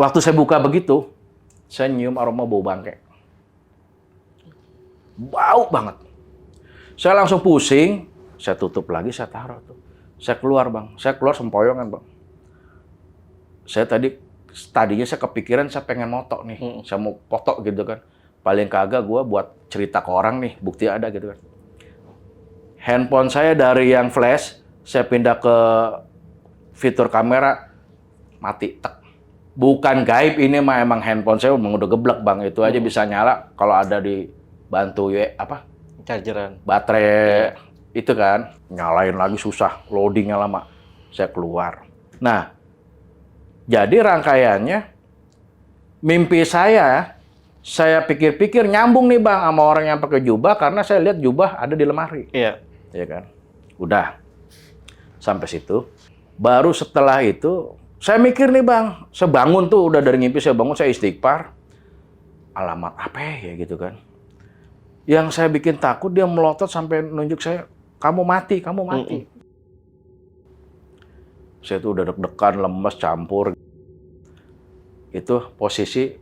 S1: Waktu saya buka begitu, saya nyium aroma bau bangke. Bau banget. Saya langsung pusing, saya tutup lagi, saya taruh tuh. Saya keluar, Bang. Saya keluar sempoyongan, Bang. Tadinya saya kepikiran saya pengen moto nih. Saya mau foto gitu kan. Paling kagak gue buat cerita ke orang nih, bukti ada gitu kan. Handphone saya dari yang flash, saya pindah ke fitur kamera, mati, tek. Bukan gaib ini mah, emang handphone saya udah geblek Bang. Itu aja bisa nyala kalau ada dibantu
S2: Chargeran.
S1: baterai itu kan. Nyalain lagi susah, loadingnya lama. Saya keluar. Nah, jadi rangkaiannya, mimpi saya pikir-pikir nyambung nih Bang sama orang yang pakai jubah karena saya lihat jubah ada di lemari.
S2: Iya.
S1: Iya kan? Udah. Sampai situ. Baru setelah itu, saya mikir nih Bang, saya bangun tuh, udah dari ngimpi saya bangun, saya istighfar. Alamat apa ya gitu kan. Yang saya bikin takut, dia melotot sampai nunjuk saya, kamu mati, kamu mati. Saya tuh udah deg-degan, lemes, campur. Itu posisi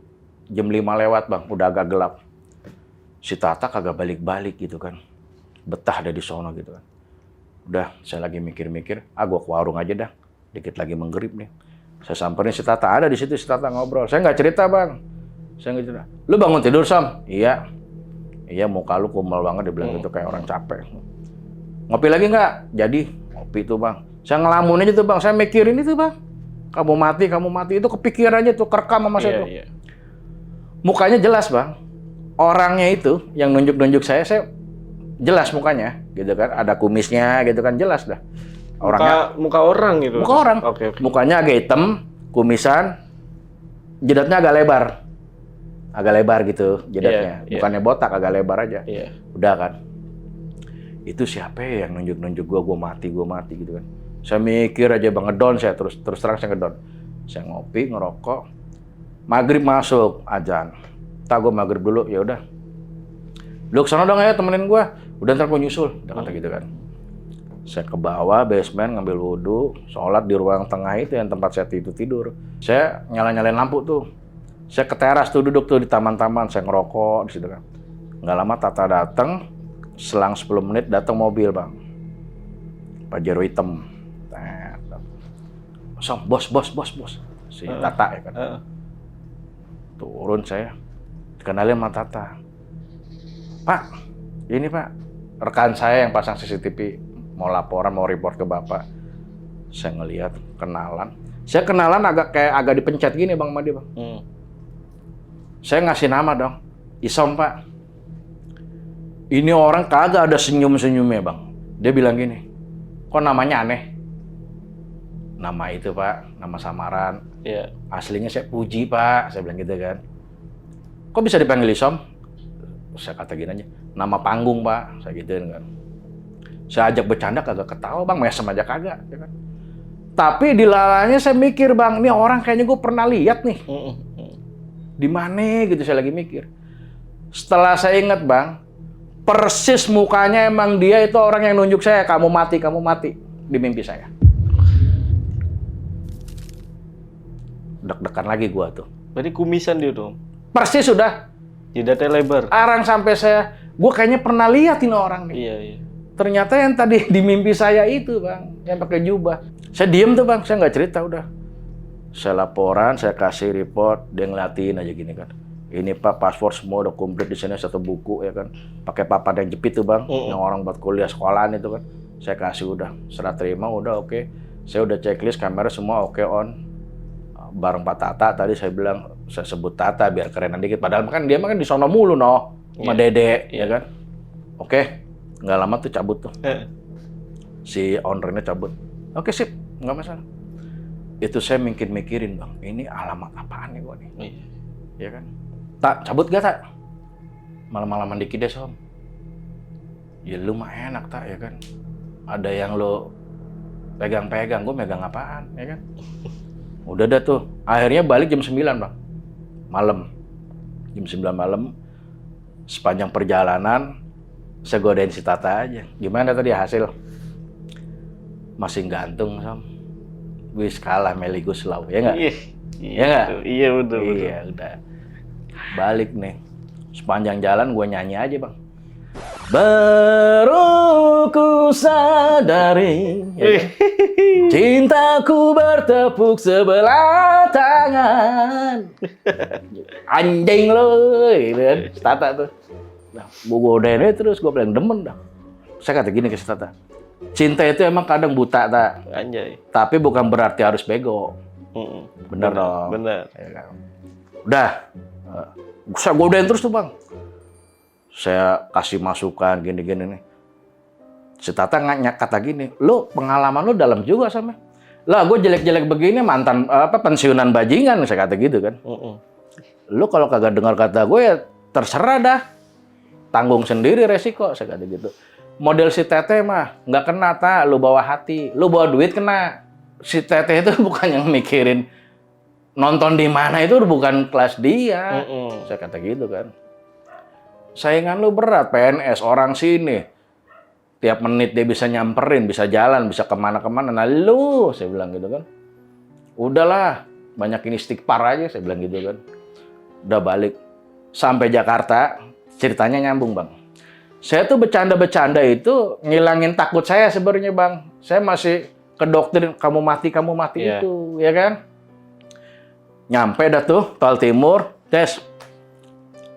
S1: jam 5 lewat Bang, udah agak gelap. Si Tata kagak balik-balik gitu kan. Betah ada di sono gitu kan. Udah, saya lagi mikir-mikir, gua ke warung aja dah. Dikit lagi menggerib nih. Saya samperin si Tata, ada di situ si Tata ngobrol. Saya nggak cerita Bang. Saya nggak cerita. Lu bangun tidur, Sam? Iya. Iya, muka lu kumel banget, dia bilang gitu kayak orang capek. Ngopi lagi nggak? Jadi, ngopi tuh Bang. Saya ngelamun aja tuh Bang, saya mikirin itu Bang. Kamu mati, itu kepikirannya tuh, kerekam sama saya tuh.
S2: Iya.
S1: Mukanya jelas Bang. Orangnya itu yang nunjuk-nunjuk saya jelas mukanya, gitu kan. Ada kumisnya, gitu kan, jelas dah. Orangnya
S2: Muka orang gitu.
S1: muka orang.
S2: Oke.
S1: Mukanya agak hitam, kumisan, jidatnya agak lebar. Agak lebar gitu jidatnya.
S2: Iya.
S1: Bukannya botak, agak lebar aja.
S2: Iya.
S1: Udah kan. Itu siapa ya yang nunjuk-nunjuk gua mati gitu kan. Saya mikir aja Bang, ngedon saya terus terang saya ngedon. Saya ngopi, ngerokok. Maghrib masuk, azan. Gue maghrib dulu, ya udah. Lu kesana dong ya temenin gua. Udah ntar gua nyusul, udah kata gitu kan. Saya ke bawah, basement, ngambil wudhu, sholat di ruang tengah itu yang tempat saya tidur. Saya nyalain lampu tuh. Saya ke teras tuh, duduk tuh di taman-taman, saya ngerokok di situ kan. Nggak lama Tata datang, selang 10 menit datang mobil Bang. Pajero hitam. Som, bos. Si Tata ya kan. Turun saya, dikenalin sama Tata. Pak, ini Pak, rekan saya yang pasang CCTV, mau laporan, mau report ke Bapak. Saya ngelihat, kenalan. Saya kenalan agak dipencet gini Bang sama dia Bang. Saya ngasih nama dong, Isom Pak. Ini orang kagak ada senyum-senyumnya Bang. Dia bilang gini, kok namanya aneh? Nama itu Pak, nama samaran.
S2: Iya.
S1: Aslinya saya Puji Pak, saya bilang gitu kan. Kok bisa dipanggil Isom? Saya kata gini aja, nama panggung Pak, saya gituin kan. Saya ajak bercanda kagak ketawa Bang, mesem aja kagak. Ya kan? Tapi di lalanya saya mikir Bang, ini orang kayaknya gue pernah lihat nih. Di mana gitu saya lagi mikir. Setelah saya ingat Bang, Persis mukanya emang dia itu orang yang nunjuk saya, kamu mati di mimpi saya. Deg-degan lagi gua tuh.
S2: Berarti kumisan dia tuh.
S1: Persis sudah.
S2: Jidatnya lebar.
S1: Arang sampai gua kayaknya pernah lihat ini orang nih.
S2: Iya.
S1: Ternyata yang tadi di mimpi saya itu, Bang, yang pakai jubah. Saya diem tuh, Bang, saya nggak cerita udah. Saya laporan, saya kasih report, dia ngeliatin aja gini kan. Ini Pak, paspor semua udah komplit di sini, satu buku ya kan. Pakai papan yang jepit tuh Bang, yang orang buat kuliah sekolahan itu kan. Saya kasih udah, serah terima udah oke. Saya udah checklist kamera semua oke on. Bareng Pak Tata tadi saya bilang, saya sebut Tata biar kerenan dikit. Padahal kan dia di sono mulu sama Dede ya kan. Oke, nggak lama tuh cabut tuh. Si ownernya cabut. Oke sip, nggak masalah. Itu saya mikirin Bang, ini alamat apaan nih gua nih? Ya kan? Tak, cabut gak tak? Malam-malaman dikit deh, Som. Ya lu mah enak tak, ya kan? Ada yang lo pegang-pegang, gue megang apaan, ya kan? Udah dah tuh. Akhirnya balik jam 9, Bang. Malam. Jam 9 malam. Sepanjang perjalanan, saya godain si Tata aja. Gimana tadi hasil? Masih gantung, Som. Wis kalah Meli Guslau, ya nggak?
S2: Iya
S1: nggak?
S2: Iya betul.
S1: Iya, udah. Balik nih. Sepanjang jalan gue nyanyi aja Bang. Baru ku sadari ya kan? Cintaku bertepuk sebelah tangan. Anjing lo gitu kan. Tata tuh. Nah, gue godain terus gue bilang demen dah. Saya kata gini ke si Tata. Cinta itu emang kadang buta tak.
S2: Anjay.
S1: Tapi bukan berarti harus bego. Bener dong.
S2: Bener.
S1: Ya kan? Udah. Saya godain terus tuh Bang. Saya kasih masukan gini-gini nih. Si Tata kata gini, lu pengalaman lu dalam juga sama. Lah gue jelek-jelek begini mantan pensiunan bajingan, saya kata gitu kan. Lu kalau kagak dengar kata gue ya terserah dah. Tanggung sendiri resiko, saya kata gitu. Model si Tete mah nggak kena tak, lu bawa hati, lu bawa duit kena. Si Tete itu bukan yang mikirin nonton di mana, itu bukan kelas dia. Saya kata gitu kan. Saingan lu berat, PNS, orang sini. Tiap menit dia bisa nyamperin, bisa jalan, bisa kemana-kemana. Nah lu, saya bilang gitu kan. Udahlah, banyakin istighfar aja, saya bilang gitu kan. Udah balik. Sampai Jakarta, ceritanya nyambung Bang. Saya tuh bercanda-bercanda itu ngilangin takut saya sebenarnya Bang. Saya masih ke dokter, kamu mati itu, ya kan? Nyampe dah tuh, Tol Timur, tes.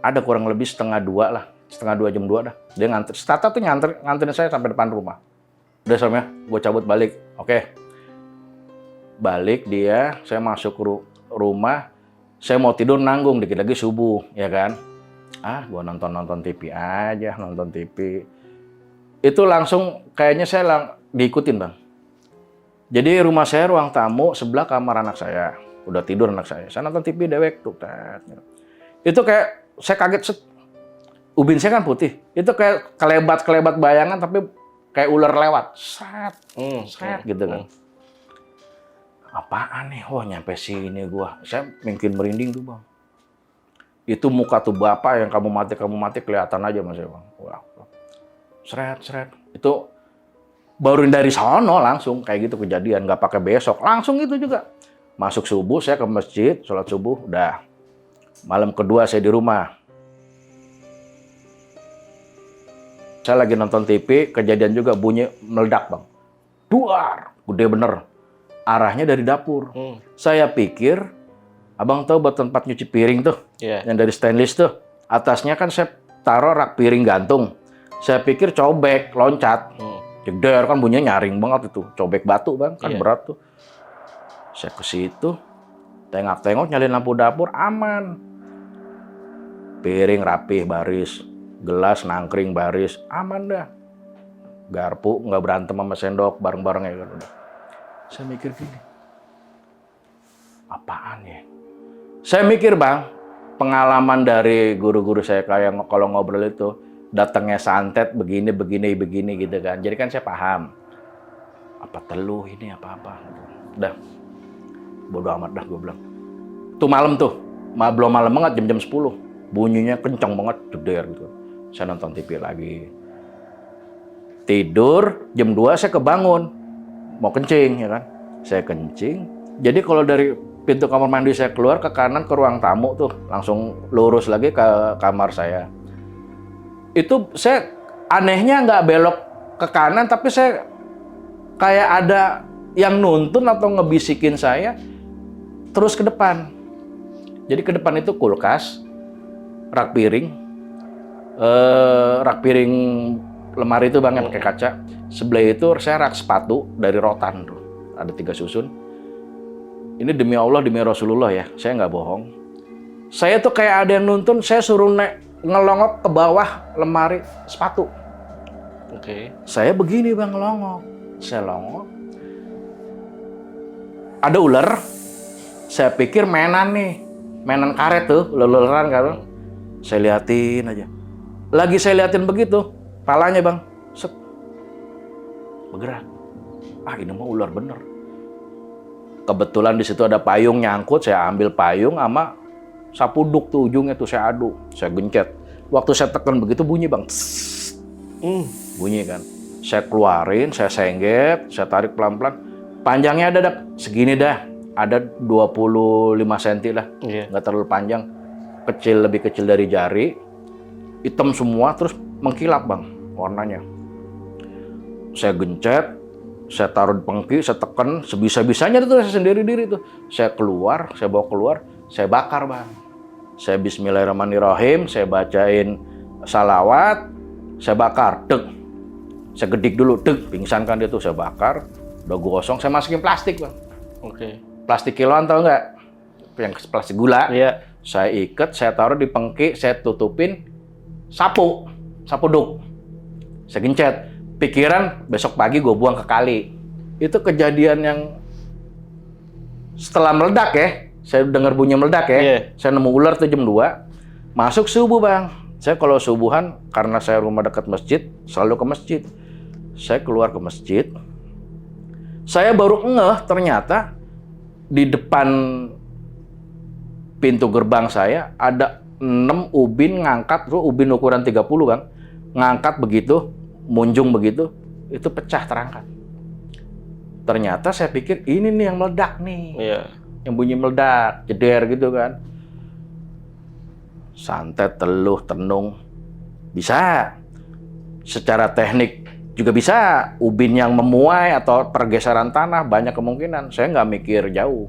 S1: Ada kurang lebih setengah 2 lah. Setengah 2 jam 2 dah. Dia nganter. Tata tuh nganterin saya sampai depan rumah. Udah Som ya, gue cabut balik. Oke. Balik dia, saya masuk ke rumah. Saya mau tidur nanggung, dikit lagi subuh, ya kan? Gue nonton TV aja, nonton TV. Itu langsung kayaknya saya diikutin Bang. Jadi rumah saya ruang tamu, sebelah kamar anak saya. Udah tidur anak saya. Saya nonton TV dewek tuh. Itu kayak saya kaget. Ubin saya kan putih. Itu kayak kelebat bayangan tapi kayak ular lewat. Set gitu kan. Apaan nih? Oh, nyampe sini gua. Saya mungkin merinding tuh, Bang. Itu muka tuh bapak yang kamu mati kelihatan aja Mas Bang. Wah. Seret. Itu baru dari sono langsung kayak gitu kejadian, nggak pakai besok. Langsung itu juga. Masuk subuh saya ke masjid, sholat subuh, udah. Malam kedua saya di rumah. Saya lagi nonton TV, kejadian juga bunyi meledak Bang. Duar, gede bener. Arahnya dari dapur. Saya pikir, Abang tahu buat tempat nyuci piring tuh, yang dari stainless tuh. Atasnya kan saya taruh rak piring gantung. Saya pikir cobek, loncat. Jeder kan bunyinya nyaring banget itu. Cobek batu Bang, kan berat tuh. Saya ke situ, tengok-tengok nyalain lampu dapur, aman. Piring rapih, baris. Gelas nangkring baris, aman dah. Garpu nggak berantem sama sendok bareng-bareng ya kan udah. Saya mikir gini, apaan ya? Saya mikir Bang, pengalaman dari guru-guru saya kayak kalau ngobrol itu datangnya santet begini gitu kan. Jadi kan saya paham. Apa teluh ini apa-apa. Udah, bodo amat dah gue bilang. Tuh malam tuh, belum malam banget jam-jam 10. Bunyinya kencang banget, jeder gitu. Saya nonton TV lagi. Tidur, jam 2 saya kebangun. Mau kencing, ya kan? Saya kencing. Jadi kalau dari pintu kamar mandi saya keluar ke kanan ke ruang tamu tuh, langsung lurus lagi ke kamar saya. Itu saya anehnya nggak belok ke kanan, tapi saya kayak ada yang nuntun atau ngebisikin saya terus ke depan. Jadi ke depan itu kulkas, rak piring lemari itu Bang yang pakai kaca. Sebelah itu saya rak sepatu dari rotan tuh. Ada 3 susun. Ini demi Allah, demi Rasulullah ya, saya nggak bohong. Saya tuh kayak ada yang nuntun, saya suruh ngelongok ke bawah lemari sepatu.
S2: Oke.
S1: Saya begini Bang ngelongok. Saya longok. Ada ular. Saya pikir mainan nih. Mainan karet tuh, ular-ularan kan. Saya liatin aja. Lagi saya liatin begitu, palanya Bang, set, bergerak. Ah ini mah ular bener. Kebetulan di situ ada payung nyangkut, saya ambil payung sama sapu duk tuh ujungnya tuh saya aduk, saya gencet. Waktu saya tekan begitu bunyi Bang, bunyi kan. Saya keluarin, saya sengget, saya tarik pelan-pelan. Panjangnya ada segini dah, ada 25 cm lah, nggak terlalu panjang, lebih kecil dari jari, hitam semua, terus mengkilap Bang warnanya. Saya gencet, saya taruh di pengki, saya tekan sebisa-bisanya itu saya sendiri diri tuh. Saya keluar, saya bawa keluar, saya bakar Bang. Saya Bismillahirrahmanirrahim, saya bacain salawat, saya bakar, deg. Saya gedik dulu, deg, pingsan kan dia tuh, saya bakar, udah gosong, saya masukin plastik Bang.
S2: Oke.
S1: Plastik kiloan tau nggak? Yang plastik gula.
S2: Iya.
S1: Saya ikat, saya taruh di pengki, saya tutupin sapu duk. Saya gencet. Pikiran besok pagi gue buang ke kali. Itu kejadian yang setelah meledak ya. Saya dengar bunyi meledak ya.
S2: Yeah.
S1: Saya nemu ular tuh jam 2. Masuk subuh Bang. Saya kalau subuhan, karena saya rumah dekat masjid, selalu ke masjid. Saya keluar ke masjid. Saya baru ngeh ternyata di depan pintu gerbang saya ada 6 ubin ngangkat, tuh ubin ukuran 30 Bang. Ngangkat begitu, munjung begitu, itu pecah terangkat. Ternyata saya pikir ini nih yang meledak nih.
S2: Iya.
S1: Yang bunyi meledak, jeder gitu kan. Santet, teluh, tenung. Bisa. Secara teknik juga bisa. Ubin yang memuai atau pergeseran tanah, banyak kemungkinan. Saya nggak mikir jauh.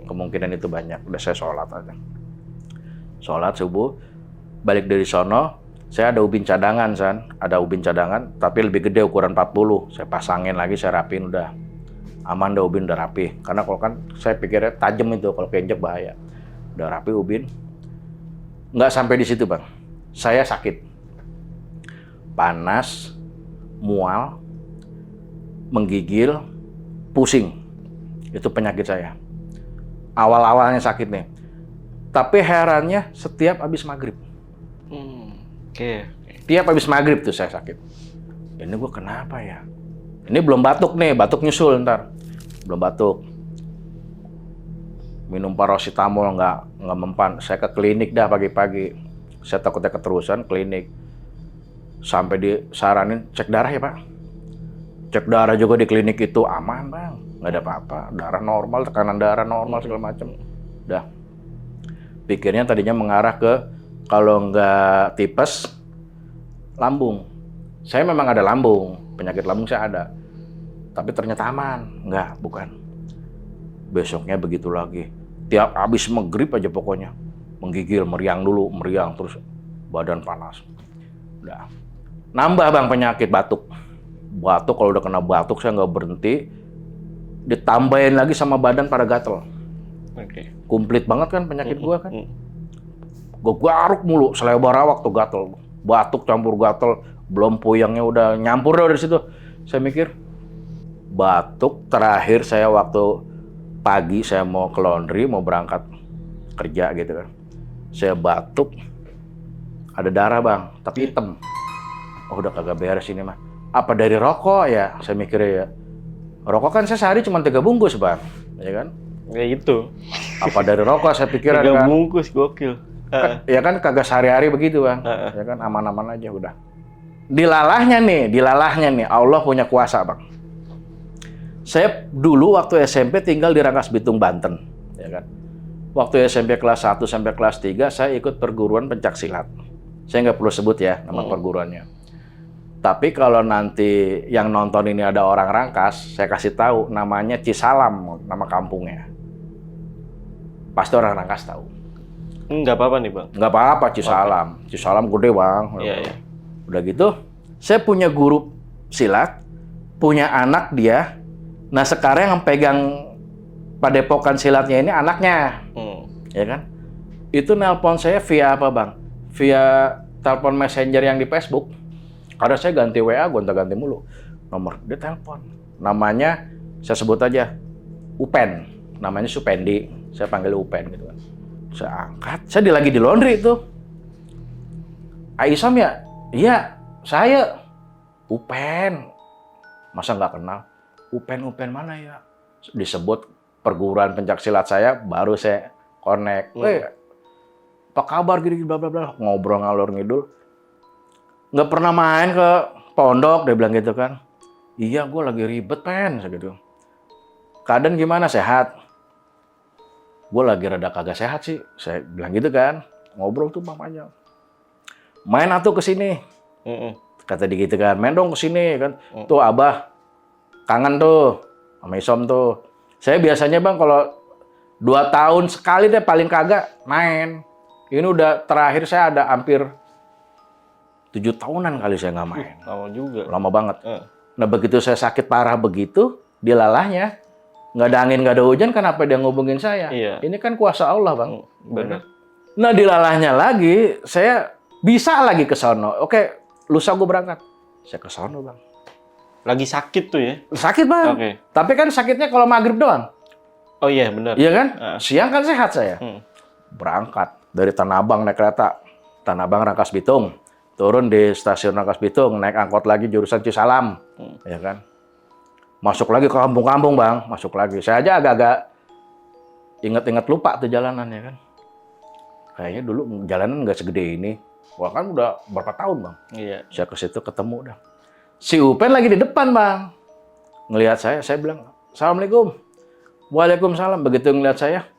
S1: Kemungkinan itu banyak. Udah saya sholat aja. Sholat subuh, balik dari sono, saya ada ubin cadangan, San. Ada ubin cadangan, tapi lebih gede ukuran 40. Saya pasangin lagi, saya rapiin udah. Aman dah ubin, udah rapi. Karena kalau kan saya pikirnya tajam itu, kalau keinjek bahaya. Udah rapi ubin. Nggak sampai di situ, Bang. Saya sakit. Panas, mual, menggigil, pusing. Itu penyakit saya. Awal-awalnya sakit nih. Tapi herannya setiap habis maghrib.
S2: Oke.
S1: Tiap habis maghrib tuh saya sakit. Ini gue kenapa ya? Ini belum batuk nih, batuk nyusul ntar. Belum batuk. Minum paracetamol nggak mempan. Saya ke klinik dah pagi-pagi. Saya takutnya keterusan, klinik. Sampai disaranin cek darah ya Pak. Cek darah juga di klinik itu aman Bang. Nggak ada apa-apa. Darah normal, tekanan darah normal segala macam. Udah. Pikirnya tadinya mengarah ke kalau nggak tipes, lambung. Saya memang ada lambung, penyakit lambung saya ada. Tapi ternyata aman. Nggak, bukan. Besoknya begitu lagi. Tiap habis maghrib aja pokoknya. Menggigil, meriang dulu, meriang. Terus badan panas. Udah. Nambah Bang penyakit batuk. Batuk, kalau udah kena batuk saya nggak berhenti. Ditambahin lagi sama badan pada gatel.
S2: Oke.
S1: Komplit banget kan penyakit gua kan. Gue garuk mulu, selebar awak tuh gatel. Batuk campur gatel, belum puyengnya udah nyampur dari situ. Saya mikir, batuk terakhir saya waktu pagi saya mau ke laundry, mau berangkat kerja gitu kan. Saya batuk, ada darah Bang, tapi hitam. Oh udah kagak beres ini mah. Apa dari rokok ya? Saya mikirnya ya. Rokok kan saya sehari cuma 3 bungkus Bang, ya kan?
S2: Ya itu.
S1: Apa dari rokok saya pikiran
S2: 3
S1: kan?
S2: bungkus, gokil.
S1: Ya kan kagak sehari-hari begitu bang. Ya kan aman-aman aja udah. Dilalahnya nih, Allah punya kuasa bang. Saya dulu waktu SMP tinggal di Rangkas Bitung, Banten. Ya kan. Waktu SMP kelas 1 sampai kelas 3, saya ikut perguruan pencaksilat. Saya nggak perlu sebut ya nama perguruannya. Tapi kalau nanti yang nonton ini ada orang Rangkas, saya kasih tahu namanya Cisalam, nama kampungnya. Pasti orang Rangkas tahu.
S2: Nggak apa-apa nih bang.
S1: Nggak apa-apa Cisalam. Cisalam gede bang.
S2: Iya.
S1: Udah gitu, saya punya guru silat, punya anak dia. Nah sekarang yang pegang padepokan silatnya ini anaknya, ya kan? Itu nelpon saya via apa bang? Via telepon messenger yang di Facebook. Karena saya ganti WA, gonta-ganti mulu. Nomor dia telepon. Namanya saya sebut aja Upen. Namanya Supendi. Saya panggil Upen gitu kan. Saya angkat. Saya lagi di laundry itu. Aisyam ya? Iya, saya. Upen. Masa nggak kenal? Upen mana ya? Disebut perguruan pencaksilat saya, baru saya connect. Apa kabar gini bla bla bla. Ngobrol ngalor ngidul. Nggak pernah main ke pondok, dia bilang gitu kan. Iya, gue lagi ribet, Pen, gitu. Keadaan gimana, sehat? Gue lagi rada kagak sehat sih, saya bilang gitu kan. Ngobrol tuh bang panjang. Main atuh ke sini. Kata dia gitu kan, main dong ke sini kan. Tuh Abah, kangen tuh, sama Isom tuh. Saya biasanya bang kalau 2 tahun sekali deh paling kagak main. Ini udah terakhir saya ada hampir 7 tahunan kali saya nggak main.
S2: Lama juga.
S1: Lama banget. Nah begitu saya sakit parah begitu, dilalahnya. Nggak ada angin, nggak ada hujan, kenapa dia ngubungin saya?
S2: Iya.
S1: Ini kan kuasa Allah bang.
S2: Benar.
S1: Nah dilalahnya lagi, saya bisa lagi ke sono. Oke, lusa gue berangkat. Saya ke sono bang.
S2: Lagi sakit tuh ya?
S1: Sakit bang.
S2: Oke.
S1: Tapi kan sakitnya kalau maghrib doang.
S2: Oh iya benar.
S1: Iya kan? Siang kan sehat saya. Berangkat dari Tanah Abang naik kereta. Tanah Abang Rangkas Bitung. Turun di stasiun Rangkas Bitung, naik angkot lagi jurusan Cisalam, ya kan? Masuk lagi ke kampung-kampung bang, masuk lagi. Saya aja agak-agak inget-inget lupa tuh jalanan ya kan. Kayaknya dulu jalanan nggak segede ini. Wah kan udah berapa tahun bang.
S2: Iya.
S1: Saya ke situ ketemu dah. Si Upen lagi di depan bang, ngelihat saya bilang, Assalamualaikum. Waalaikumsalam. Begitu ngelihat saya,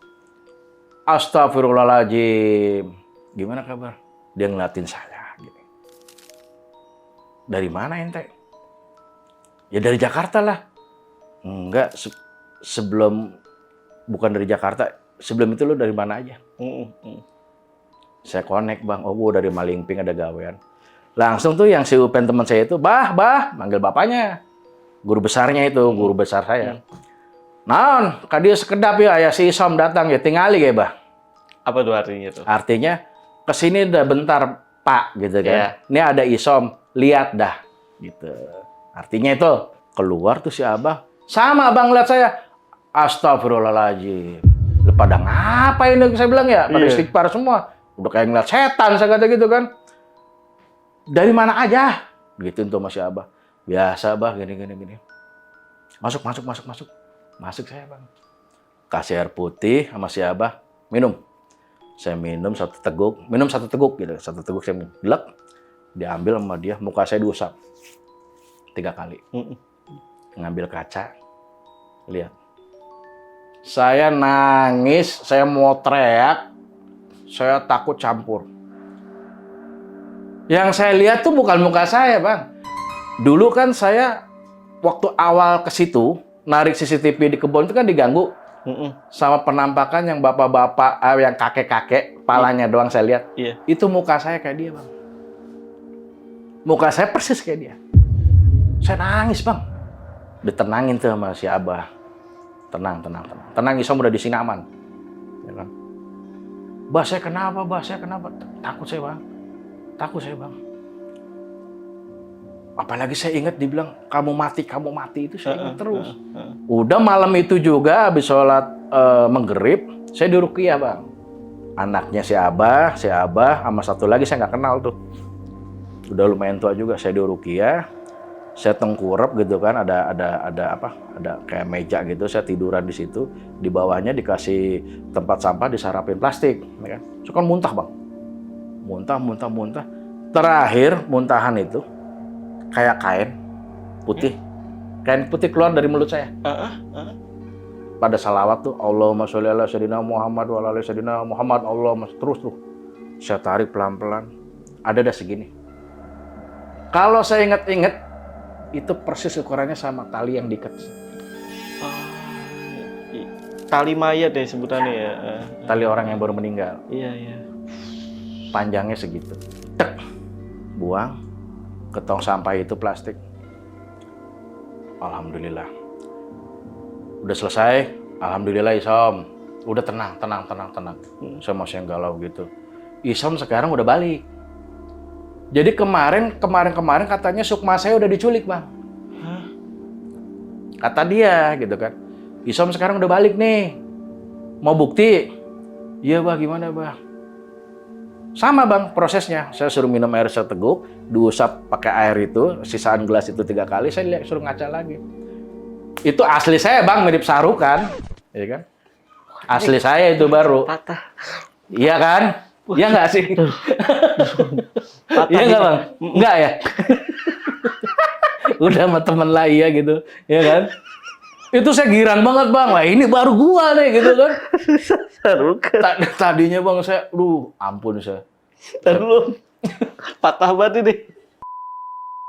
S1: Astagfirullahaladzim. Gimana kabar? Dia ngeliatin saya. Dari mana ente? Ya dari Jakarta lah. Enggak, sebelum bukan dari Jakarta. Sebelum itu lu dari mana aja? Saya connect bang. Oh, gua dari Malingping ada gawean. Langsung tuh yang si Upen teman saya itu, bah, manggil bapaknya. Guru besarnya itu, guru besar saya. Naon, kadieu sekedap ya, aya si Isom datang ya, tingali ya bah.
S2: Apa tuh artinya tuh?
S1: Artinya, kesini udah bentar Pak, gitu kan.
S2: Yeah.
S1: Ini ada Isom, lihat dah, gitu. Artinya itu, keluar tuh si Abah. Sama abang lihat saya, astagfirullahaladzim. Lu pada ngapain ini saya bilang ya, pada istighfar semua. Udah kayak ngeliat setan, saya kata gitu kan. Dari mana aja? Gitu tuh sama si Abah. Biasa Abah, gini. Masuk. Masuk saya bang. Kasih air putih sama si Abah, minum. Saya minum 1 teguk gitu. 1 teguk saya minum. Gelek. Diambil sama dia, muka saya diusap 3 kali. Ngambil kaca. Lihat. Saya nangis, saya mau teriak. Saya takut campur. Yang saya lihat tuh bukan muka saya, Bang. Dulu kan saya waktu awal ke situ, narik CCTV di kebun itu kan diganggu. Sama penampakan yang bapak-bapak, yang kakek-kakek, kepalanya doang saya lihat.
S2: Iya.
S1: Itu muka saya kayak dia, Bang. Muka saya persis kayak dia. Saya nangis, Bang. Ditenangin tuh sama si Abah. Tenang. Tenang, Isom udah di sini aman. Ya kan? Bah, saya kenapa? Takut saya, Bang. Apalagi saya ingat dibilang, kamu mati, itu saya ingat terus. Udah malam itu juga, habis sholat maghrib, saya di Ruqyah, Bang. Anaknya si Abah, sama satu lagi saya nggak kenal tuh. Udah lumayan tua juga, saya di Ruqyah. Saya tengkurap gitu kan, ada kayak meja gitu, saya tiduran di situ. Di bawahnya dikasih tempat sampah, disarapin plastik. Ya kan? So kan muntah, Bang. muntah. Terakhir muntahan itu kayak kain putih keluar dari mulut saya. Pada salawat tuh, Allahumma sholli ala sayyidina Muhammad wa ala ali sayyidina Muhammad, Allahumma, terus tuh. Saya tarik pelan-pelan, ada segini. Kalau saya ingat-ingat, itu persis ukurannya sama tali yang diikat.
S2: Tali mayat ya sebutannya ya.
S1: Tali orang yang baru meninggal.
S2: Iya.
S1: Panjangnya segitu. Tek, buang ke tong sampah itu plastik. Alhamdulillah. Udah selesai, alhamdulillah Isom. Udah tenang. Saya masih yang galau gitu. Isom sekarang udah balik. Jadi kemarin katanya Sukma saya udah diculik, Bang. Kata dia gitu kan. Isom sekarang udah balik nih. Mau bukti? Iya, Bang, gimana, Bang? Sama, Bang, prosesnya. Saya suruh minum air seteguk, diusap pakai air itu, sisaan gelas itu 3 kali, saya suruh ngaca lagi. Itu asli saya, Bang, mirip Sarukan, ya kan? Asli saya itu baru.
S2: Patah.
S1: Iya kan? Iya nggak sih? Iya nggak, Bang? Nggak ya? Udah sama temen lah iya gitu, ya kan? Itu saya girang banget, Bang. Wah, ini baru gua nih gitu kan.
S2: Sarukan.
S1: Tadinya, Bang, saya, ampun saya.
S2: Terus patah banget ini.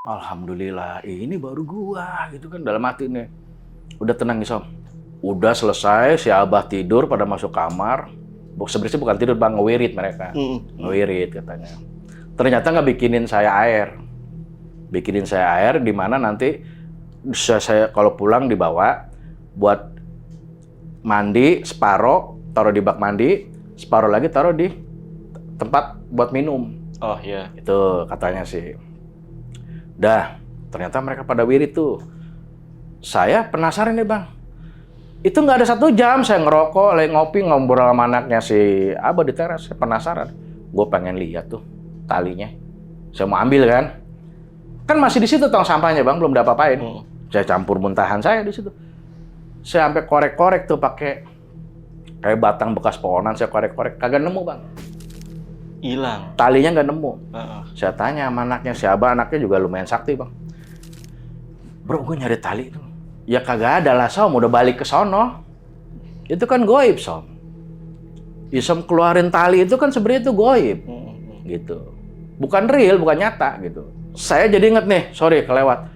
S1: Alhamdulillah, ini baru gua gitu kan dalam hati nih. Udah tenang, Isom. Udah selesai, si Abah tidur pada masuk kamar. Sebenarnya bukan tidur, Bang, ngewirit mereka. Ngewirit katanya. Ternyata nggak bikinin saya air. Bikinin saya air di mana nanti saya kalau pulang dibawa buat mandi separoh, taruh di bak mandi, separoh lagi taruh di tempat buat minum.
S2: Oh iya.
S1: Itu katanya sih. Dah, ternyata mereka pada wirid tuh. Saya penasaran nih, Bang. Itu nggak ada 1 jam saya ngerokok, lagi ngopi, ngobrol sama anaknya si Abah di teras. Saya penasaran. Gue pengen lihat tuh talinya. Saya mau ambil kan. Kan masih di situ tong sampahnya, Bang, belum diapa-apain. Saya campur muntahan saya di situ. Saya sampai korek-korek tuh pakai kayak batang bekas pohonan, saya korek-korek, kagak nemu, Bang.
S2: Hilang.
S1: Talinya nggak nemu. Saya tanya sama anaknya, si Abah anaknya juga lumayan sakti, Bang. Bro, gue nyari tali itu. Ya kagak ada lah, Som, udah balik ke sono. Itu kan goib, Som. Isom keluarin tali itu kan sebenarnya itu goib. Gitu. Bukan real, bukan nyata gitu. Saya jadi inget nih, sorry kelewat.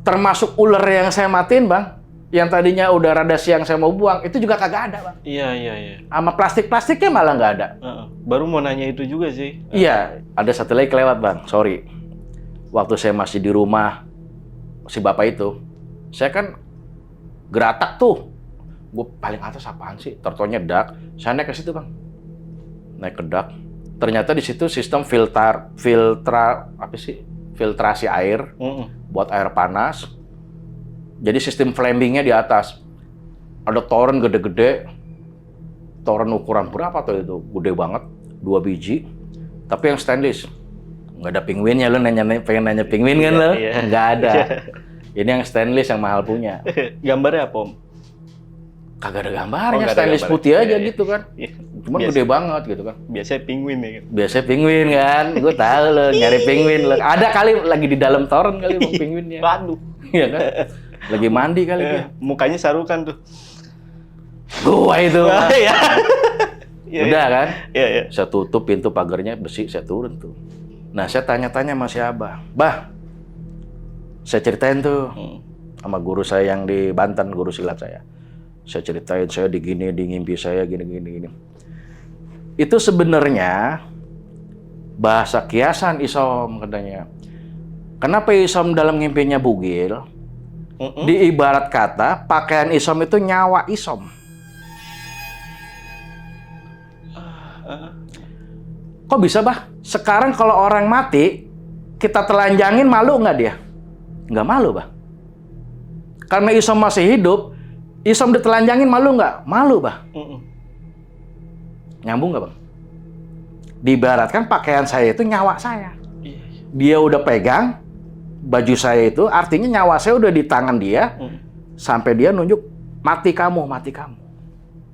S1: Termasuk ular yang saya matiin, Bang. Yang tadinya udah rada siang saya mau buang, itu juga kagak ada, Bang.
S2: Iya.
S1: Sama plastik-plastiknya malah nggak ada.
S2: Baru mau nanya itu juga sih.
S1: Iya, ada satu lagi kelewat, Bang. Sorry. Waktu saya masih di rumah si bapak itu, saya kan geratak tuh. Gue paling atas apaan sih? Tertonya dak. Saya naik ke situ, Bang. Naik ke dak. Ternyata di situ sistem filtrasi air buat air panas. Jadi sistem flamingnya di atas. Ada toren gede-gede. Toren ukuran berapa tuh itu? Gede banget. 2 biji. Tapi yang stainless. Nggak ada penguinnya. Lo pengen nanya penguin kan lo?
S2: Iya.
S1: Nggak ada. Ini yang stainless yang mahal punya.
S2: Gambarnya apa, Om?
S1: Kagak ada gambarnya.
S2: Nggak ada
S1: Stainless
S2: gambarnya.
S1: putih aja
S2: Iya.
S1: gitu kan.
S2: Iya.
S1: Cuman gede banget gitu kan.
S2: Biasanya penguin ya kan?
S1: Biasanya penguin kan. Gue tahu lo nyari penguin lo. Ada kali lagi di dalam toren kali Bang penguinnya.
S2: Waduh.
S1: Iya kan? Lagi mandi kali dia.
S2: Mukanya Sarukan tuh.
S1: Gua itu.
S2: Iya.
S1: Udah kan?
S2: Iya.
S1: Saya tutup pintu pagarnya besi, saya turun tuh. Nah, saya tanya-tanya sama si Abah. Bah, saya ceritain tuh sama guru saya yang di Banten, guru silat saya. Saya ceritain saya di ngimpi saya gini. Itu sebenarnya bahasa kiasan Isom katanya. Kenapa Isom dalam ngimpinya bugil? Di ibarat kata, pakaian Isom itu nyawa Isom. Kok bisa, Bah? Sekarang kalau orang mati, kita telanjangin, malu nggak dia? Nggak malu, Bah. Karena Isom masih hidup, Isom ditelanjangin malu nggak? Malu, Bah. Nyambung nggak, Bang? Diibaratkan pakaian saya itu nyawa saya. Dia udah pegang baju saya itu, artinya nyawa saya udah di tangan dia, sampai dia nunjuk, mati kamu.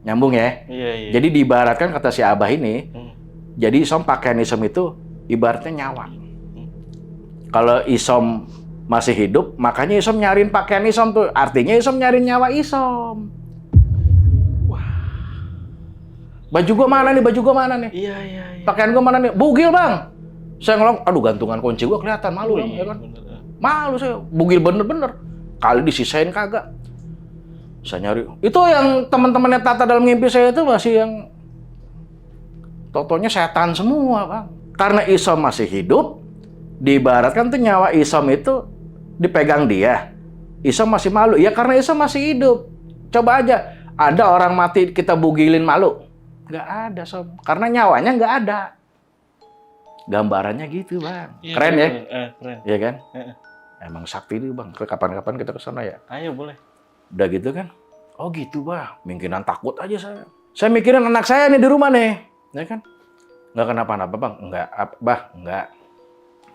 S1: Nyambung ya?
S2: Iya.
S1: Jadi diibaratkan kata si Abah ini, Jadi Isom pakaian Isom itu ibaratnya nyawa. Kalau Isom masih hidup, makanya Isom nyariin pakaian Isom tuh. Artinya Isom nyariin nyawa Isom. Wah. Baju gua mana nih? Baju gua mana nih?
S2: Iya.
S1: Pakaian gua mana nih? Bugil, Bang. Saya ngelong, aduh gantungan kunci gua kelihatan, malu lah, ya kan? Malu saya, bugil bener-bener. Kali disisain kagak. Saya nyari. Itu yang teman-temannya Tata dalam mimpi saya itu masih yang totonya setan semua, Bang. Karena Isom masih hidup, diibaratkan tuh nyawa Isom itu dipegang dia. Isom masih malu. Ya karena Isom masih hidup. Coba aja, ada orang mati kita bugilin malu. Nggak ada, Som. Karena nyawanya nggak ada. Gambarannya gitu, Bang.
S2: Ya,
S1: keren ya?
S2: Keren.
S1: Iya kan? Emang sakti itu, Bang. Kapan-kapan kita ke sana ya.
S2: Ayo boleh.
S1: Udah gitu kan? Oh gitu, Bang. Mungkinan takut aja saya. Saya mikirin anak saya nih di rumah nih. Ya kan? Nggak kenapa-napa, Bang. Enggak, Bah. Enggak.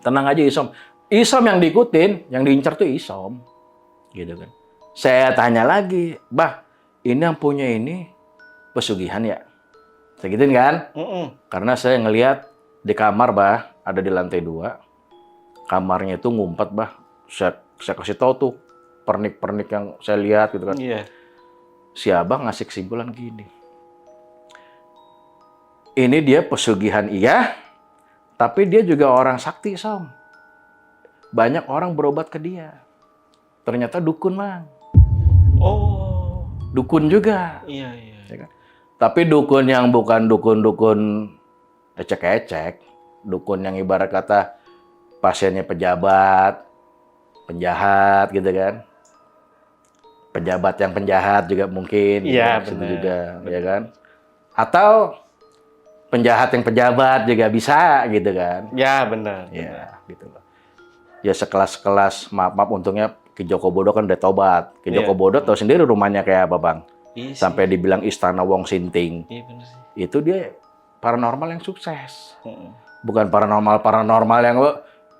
S1: Tenang aja, Isom. Isom yang diikutin, yang diincar tuh Isom. Gitu kan. Saya tanya lagi, Bah, ini yang punya ini pesugihan ya? Saya gituin kan? Karena saya ngelihat di kamar, Bah, ada di lantai 2. Kamarnya itu ngumpet, Bah. Saya kasih tahu tuh pernik-pernik yang saya lihat gitu kan.
S2: Iya.
S1: Si Abang ngasih kesimpulan gini. Ini dia pesugihan iya, tapi dia juga orang sakti, Som. Banyak orang berobat ke dia. Ternyata dukun, Bang.
S2: Oh.
S1: Dukun juga.
S2: Iya.
S1: Ya kan? Tapi dukun yang bukan dukun-dukun ecek-ecek. Dukun yang ibarat kata pasiennya pejabat, penjahat gitu kan. Pejabat yang penjahat juga mungkin.
S2: Iya,
S1: gitu,
S2: benar.
S1: juga, ya kan. Atau penjahat yang pejabat juga bisa gitu kan.
S2: Ya, benar.
S1: Ya, gitu loh. Ya sekelas-kelas, maaf untungnya Ki Joko Bodo kan udah tobat. Ki Joko Bodo tahu sendiri rumahnya kayak apa, Bang.
S2: Iya sih.
S1: Sampai dibilang Istana Wong Sinting.
S2: Iya benar sih.
S1: Itu dia paranormal yang sukses. Bukan paranormal yang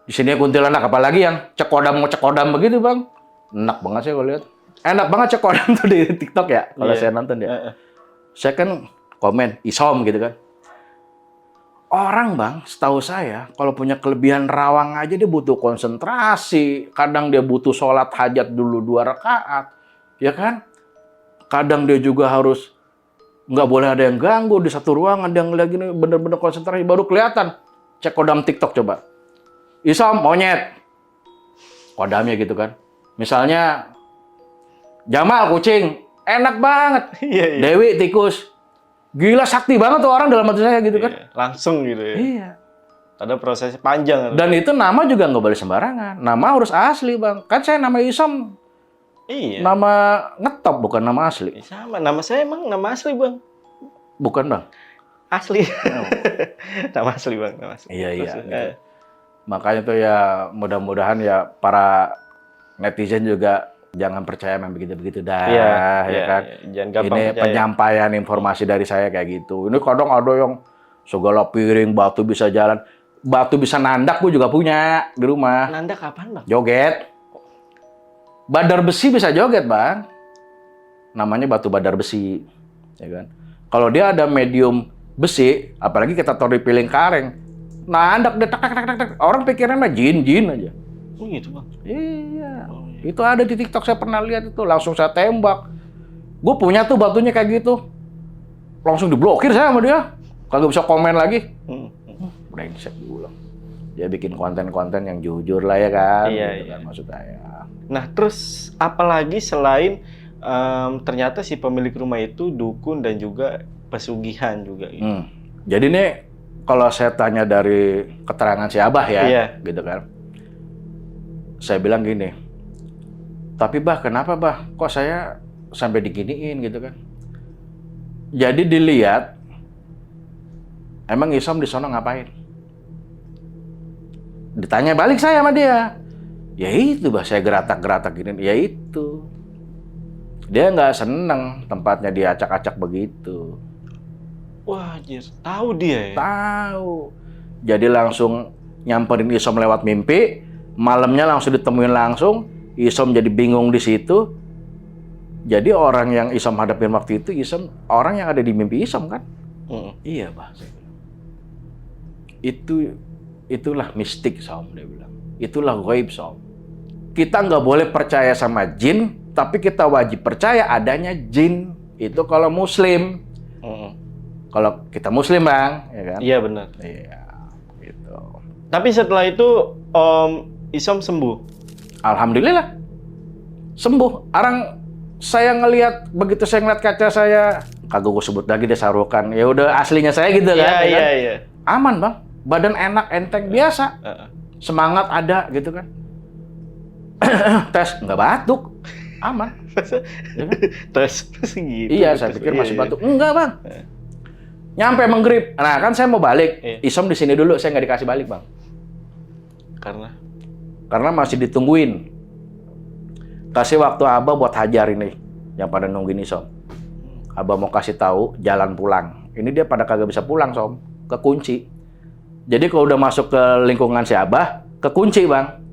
S1: di sini kuntilanak, apalagi yang cekodam begitu, Bang. Enak banget sih kalau lihat. Enak banget cekodam tuh di TikTok ya, kalau saya nonton ya. Saya kan komen Isom gitu kan. Orang, Bang, setahu saya kalau punya kelebihan rawang aja dia butuh konsentrasi. Kadang dia butuh sholat hajat dulu 2 rakaat, ya kan? Kadang dia juga harus nggak boleh ada yang ganggu di satu ruangan. Dia ngeliat gini bener-bener konsentrasi, baru kelihatan. Cek kodam TikTok coba. Isom monyet, kodamnya gitu kan. Misalnya Jamal kucing, enak banget.
S2: Iya.
S1: Dewi tikus. Gila sakti banget tuh orang dalam hati saya gitu kan.
S2: Iya. Langsung gitu ya.
S1: Iya.
S2: Ada prosesnya panjang.
S1: Dan itu nama juga nggak boleh sembarangan. Nama harus asli, Bang. Kan saya nama Isom.
S2: Iya.
S1: Nama ngetop bukan nama asli.
S2: Sama. Nama saya emang nama asli, Bang.
S1: Bukan, Bang.
S2: Asli. Nama asli, Bang. Nama asli.
S1: Iya.
S2: Asli.
S1: Gitu. Makanya tuh ya mudah-mudahan ya para netizen juga jangan percaya yang begitu-begitu dah, ya kan.
S2: Iya. Jangan gampang
S1: Ini
S2: percaya.
S1: penyampaian informasi dari saya kayak gitu. Ini kadang ada yang segala piring, batu bisa jalan. Batu bisa nandak gue juga punya di rumah.
S2: Nanda kapan, Bang?
S1: Joget. Badar besi bisa joget, Bang. Namanya batu badar besi, ya kan. Kalau dia ada medium besi, apalagi kita taruh di piring kareng, nandak dia tak. Orang pikirannya mah jin aja.
S2: Oh gitu, Bang.
S1: Iya. Itu ada di TikTok, saya pernah lihat itu. Langsung saya tembak. Gue punya tuh batunya kayak gitu. Langsung diblokir saya sama dia. Kagak bisa komen lagi. Brengsek diulang. Dia bikin konten-konten yang jujur lah ya kan.
S2: Iya,
S1: gitu
S2: iya.
S1: Kan, maksud saya.
S2: Nah, terus apalagi selain ternyata si pemilik rumah itu dukun dan juga pesugihan juga gitu.
S1: Jadi nih, kalau saya tanya dari keterangan si Abah ya,
S2: Iya.
S1: gitu kan. Saya bilang gini, tapi Bah, kenapa Bah? Kok saya sampai diginiin gitu kan? Jadi dilihat, emang Isom di sana ngapain? Ditanya balik saya sama dia. Ya itu Bah, saya geratak-geratak gini. Ya itu. Dia nggak seneng tempatnya diacak-acak begitu.
S2: Wah, anjir. Tahu dia ya?
S1: Tahu. Jadi langsung nyamperin Isom lewat mimpi. Malamnya langsung ditemuin langsung. Isom jadi bingung di situ. Jadi orang yang Isom hadapin waktu itu, Isom orang yang ada di mimpi Isom kan? Iya, Bah. itulah mistik, Som, dia bilang. Itulah gaib, Som. Kita nggak boleh percaya sama jin, tapi kita wajib percaya adanya jin. Itu kalau Muslim. Kalau kita Muslim, Bang, ya kan?
S2: Iya benar.
S1: Iya, gitu.
S2: Tapi setelah itu Om Isom sembuh.
S1: Alhamdulillah sembuh. Saya ngelihat, begitu saya ngeliat kaca saya, kagak gue sebut lagi deh sarukan. Ya udah aslinya saya gitu kan.
S2: Iya.
S1: Aman, Bang. Badan enak, enteng, biasa. Semangat ada gitu kan. Tes nggak batuk, aman. Ya kan?
S2: Tes gitu.
S1: Iya, saya pikir masih batuk. Enggak, Bang. Nyampe maghrib. Nah, kan saya mau balik.
S2: Iya.
S1: Isom di sini dulu, saya nggak dikasih balik, Bang. Karena masih ditungguin. Kasih waktu Abah buat hajar ini yang pada nungguin Isom. Abah mau kasih tahu jalan pulang. Ini dia pada kagak bisa pulang, Som. Kekunci. Jadi kalau udah masuk ke lingkungan si Abah, kekunci, Bang.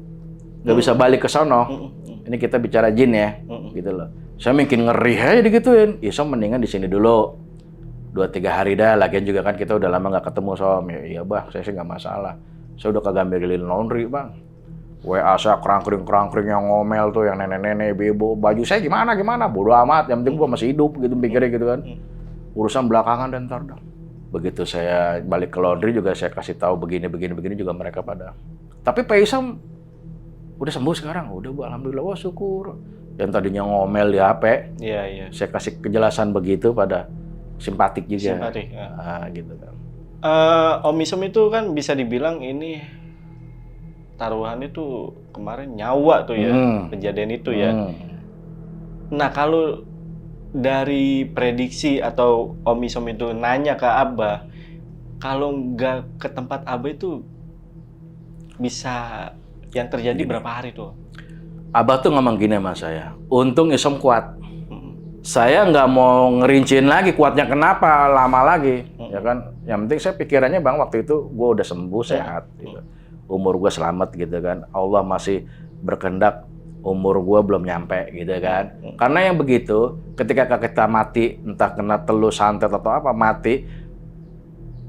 S1: Nggak bisa balik ke sono. Ini kita bicara jin ya, gitu loh. Saya makin ngeri aja digituin. Isom mendingan di sini dulu. 2-3 hari dah. Lagian juga kan kita udah lama nggak ketemu, Som. Ya, iya, Bah. Saya sih nggak masalah. Saya udah kagak ambilin laundry, Bang. WA saya kerangkring yang ngomel tuh, yang nenek-nenek, ibu, baju saya gimana, bodo amat, yang penting gua masih hidup gitu, pikirnya gitu kan. Urusan belakangan dan ntar dah. Begitu saya balik ke laundry juga saya kasih tahu begini juga mereka pada. Tapi Pak Isam udah sembuh sekarang, udah Bu, alhamdulillah, wah syukur. Yang tadinya ngomel di HP,
S2: Iya.
S1: saya kasih kejelasan begitu pada simpatik juga.
S2: Simpatik.
S1: Gitu kan.
S2: Om Isom itu kan bisa dibilang ini taruhan itu kemarin nyawa tuh ya, kejadian itu ya. Nah, kalau dari prediksi atau Om Isom itu nanya ke Abah, kalau nggak ke tempat Abah itu bisa yang terjadi berapa hari tuh?
S1: Abah tuh ngomong gini sama saya, untung Isom kuat. Saya nggak mau ngerincin lagi kuatnya kenapa, lama lagi, ya kan. Yang penting saya pikirannya, Bang, waktu itu gue udah sembuh, sehat, gitu. Umur gue selamat gitu kan, Allah masih berkehendak umur gue belum nyampe gitu kan. Karena yang begitu, ketika kita mati, entah kena telu, santet atau apa, mati.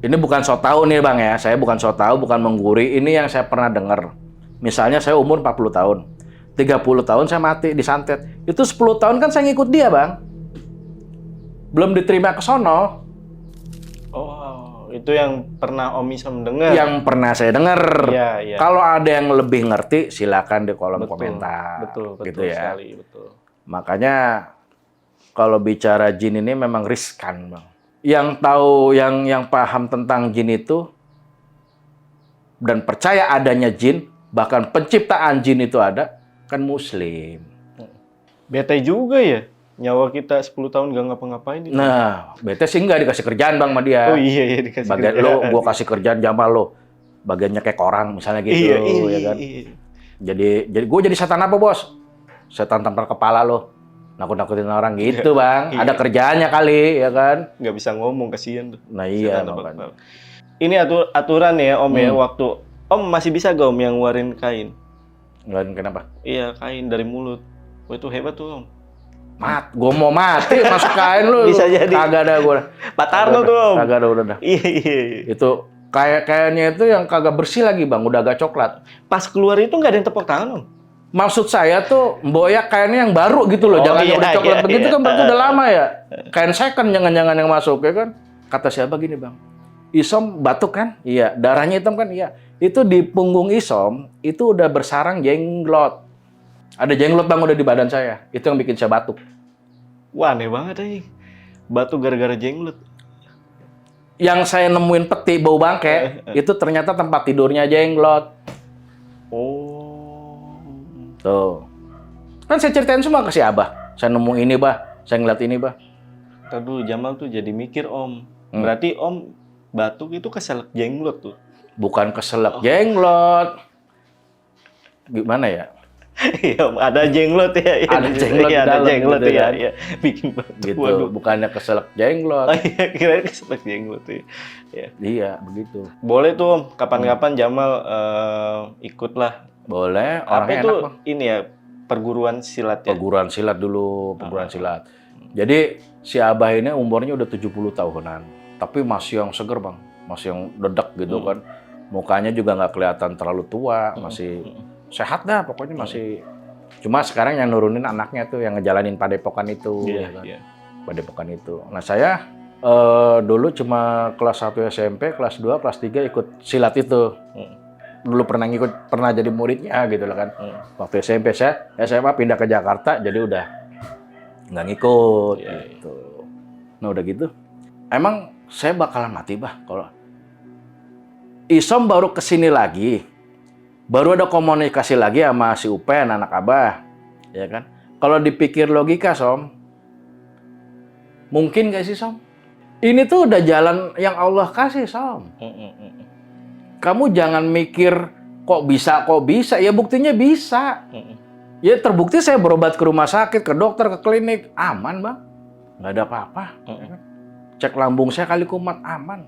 S1: Ini bukan so tau nih, Bang ya, saya bukan so tau, bukan mengguri, ini yang saya pernah dengar. Misalnya saya umur 40 tahun, 30 tahun saya mati disantet, itu 10 tahun kan saya ngikut dia, Bang. Belum diterima ke sono.
S2: Oh, itu yang pernah Om Isom dengar.
S1: Yang pernah saya dengar.
S2: Iya.
S1: Kalau ada yang lebih ngerti, silakan di kolom komentar.
S2: Betul
S1: gitu ya.
S2: sekali, betul.
S1: Makanya kalau bicara jin ini memang riskan, Bang. Yang tahu, yang paham tentang jin itu dan percaya adanya jin, bahkan penciptaan jin itu ada, kan Muslim.
S2: Bete juga ya. Nyawa kita 10 tahun gak ngapa-ngapain itu.
S1: Nah, bete sih nggak dikasih kerjaan, Bang, sama dia.
S2: Oh iya, dikasih
S1: Bagian
S2: kerjaan.
S1: gua kasih kerjaan Jamal lo. Bagiannya kayak korang misalnya gitu, ya kan. Jadi gua jadi setan apa, Bos? Setan tampar kepala lo. Nakut-nakutin orang gitu, Bang. Ada kerjaannya kali, ya kan.
S2: Nggak bisa ngomong, kasihan tuh.
S1: Nah, iya,
S2: Setan
S1: makanya.
S2: Ini aturan ya, Om ya, waktu Om masih bisa gak Om yang ngeluarin kain?
S1: Nggak, kenapa?
S2: Iya, kain dari mulut. Wah, itu hebat tuh, Om.
S1: Gua mau mati masuk kain lu.
S2: Bisa jadi.
S1: Kagak ada gua.
S2: Pak Tarno tuh, Om.
S1: Kagak ada, udah.
S2: Iya.
S1: Itu kayaknya itu yang kagak bersih lagi, Bang, udah agak coklat.
S2: Pas keluar itu nggak ada yang tepuk tangan, Om.
S1: Maksud saya tuh, Mboyak kainnya yang baru gitu loh.
S2: Oh,
S1: Jangan yang
S2: iya,
S1: udah coklat
S2: iya,
S1: begitu
S2: iya.
S1: kan berarti udah lama ya. Kain second jangan-jangan yang masuk, ya kan. Kata siapa gini, Bang. Isom batuk kan? Iya. Darahnya hitam kan? Iya. Itu di punggung Isom, itu udah bersarang jenglot. Ada jenglot, Bang, udah di badan saya. Itu yang bikin saya batuk.
S2: Wah, aneh banget aja. Batu gara-gara jenglot.
S1: Yang saya nemuin peti bau bangke, itu ternyata tempat tidurnya jenglot.
S2: Oh.
S1: Tuh. Kan saya ceritain semua ke si Abah. Saya nemu ini, Bah. Saya ngeliat ini, Bah.
S2: Ntar dulu, Jamal tuh jadi mikir, Om. Berarti Om batuk itu keselak jenglot tuh.
S1: Bukan keselak jenglot. Gimana ya?
S2: Iya, ada jenglot ya.
S1: Ada jenglot di
S2: ada
S1: dalam
S2: jenglot
S1: gitu
S2: ya.
S1: kan.
S2: Iya. Bikin batuk.
S1: Gitu.
S2: Waduh.
S1: Bukannya keselak jenglot.
S2: Oh iya, kira keselak jenglot ya. Ya.
S1: Iya, begitu.
S2: Boleh tuh, Om. Kapan-kapan Jamal ikutlah.
S1: Boleh.
S2: Apa
S1: Orangnya
S2: itu
S1: enak, Bang.
S2: ini ya, perguruan silat ya?
S1: Perguruan silat dulu, perguruan silat. Jadi si Abah ini umurnya udah 70 tahunan. Tapi masih yang seger, Bang. Masih yang dedak gitu kan. Mukanya juga nggak kelihatan terlalu tua, masih sehat dah pokoknya masih. Cuma sekarang yang nurunin anaknya tuh yang ngejalanin padepokan itu.
S2: Iya,
S1: ya kan?
S2: iya.
S1: Padepokan itu. Nah saya dulu cuma kelas 1 SMP, kelas 2, kelas 3 ikut silat itu. Dulu pernah jadi muridnya gitu loh kan. Waktu SMP saya SMA pindah ke Jakarta jadi udah nggak ngikut gitu. Nah udah gitu. Emang saya bakalan mati bah kalau Isom baru kesini lagi. Baru ada komunikasi lagi sama si Upen anak Abah. Ya kan? Kalau dipikir logika Som, mungkin nggak sih Som? Ini tuh udah jalan yang Allah kasih Som. Kamu jangan mikir kok bisa. Ya buktinya bisa. Ya terbukti saya berobat ke rumah sakit, ke dokter, ke klinik. Aman bang. Nggak ada apa-apa. Cek lambung saya kali kumat, aman.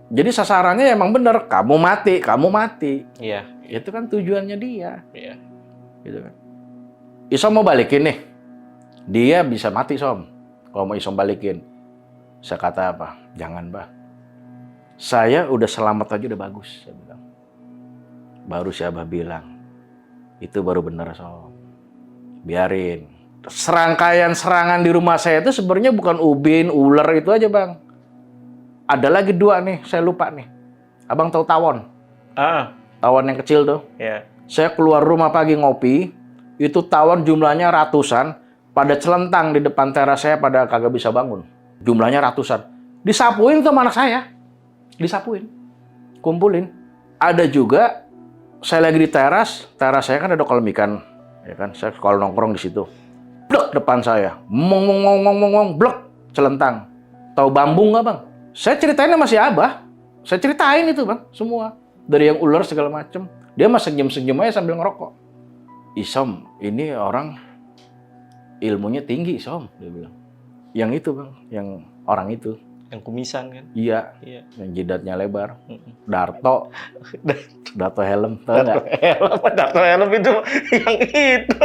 S1: Jadi sasarannya emang bener. Kamu mati.
S2: Iya.
S1: Itu kan tujuannya dia.
S2: Iya.
S1: Gitu kan. Isom mau balikin nih. Dia bisa mati Som. Kalau mau Isom balikin. Saya kata apa? Jangan bang. Saya udah selamat aja udah bagus, saya bilang. Baru si Abah bilang, itu baru benar Som. Biarin. Serangkaian serangan di rumah saya itu sebenarnya bukan ubin, ular itu aja bang. Ada lagi 2 nih, saya lupa nih. Abang tahu tawon? Tawon yang kecil tuh.
S2: Iya.
S1: Saya keluar rumah pagi ngopi, itu tawon jumlahnya ratusan, pada celentang di depan teras saya pada kagak bisa bangun. Jumlahnya ratusan. Disapuin tuh sama anak saya. Disapuin, kumpulin. Ada juga, saya lagi di teras saya kan ada kolam ikan, ya kan? Saya kalau nongkrong di situ, blek depan saya, mong, blek, celentang. Tahu bambu nggak bang? Saya ceritain sama si Abah, saya ceritain itu bang, semua dari yang ular segala macem. Dia mah senyum aja sambil ngerokok. Isom, ini orang ilmunya tinggi Som, dia bilang. Yang itu bang, yang orang itu.
S2: Yang kumisan kan?
S1: Iya. Yang jidatnya lebar. Darto helm. Tahu nggak?
S2: Darto helm itu yang itu.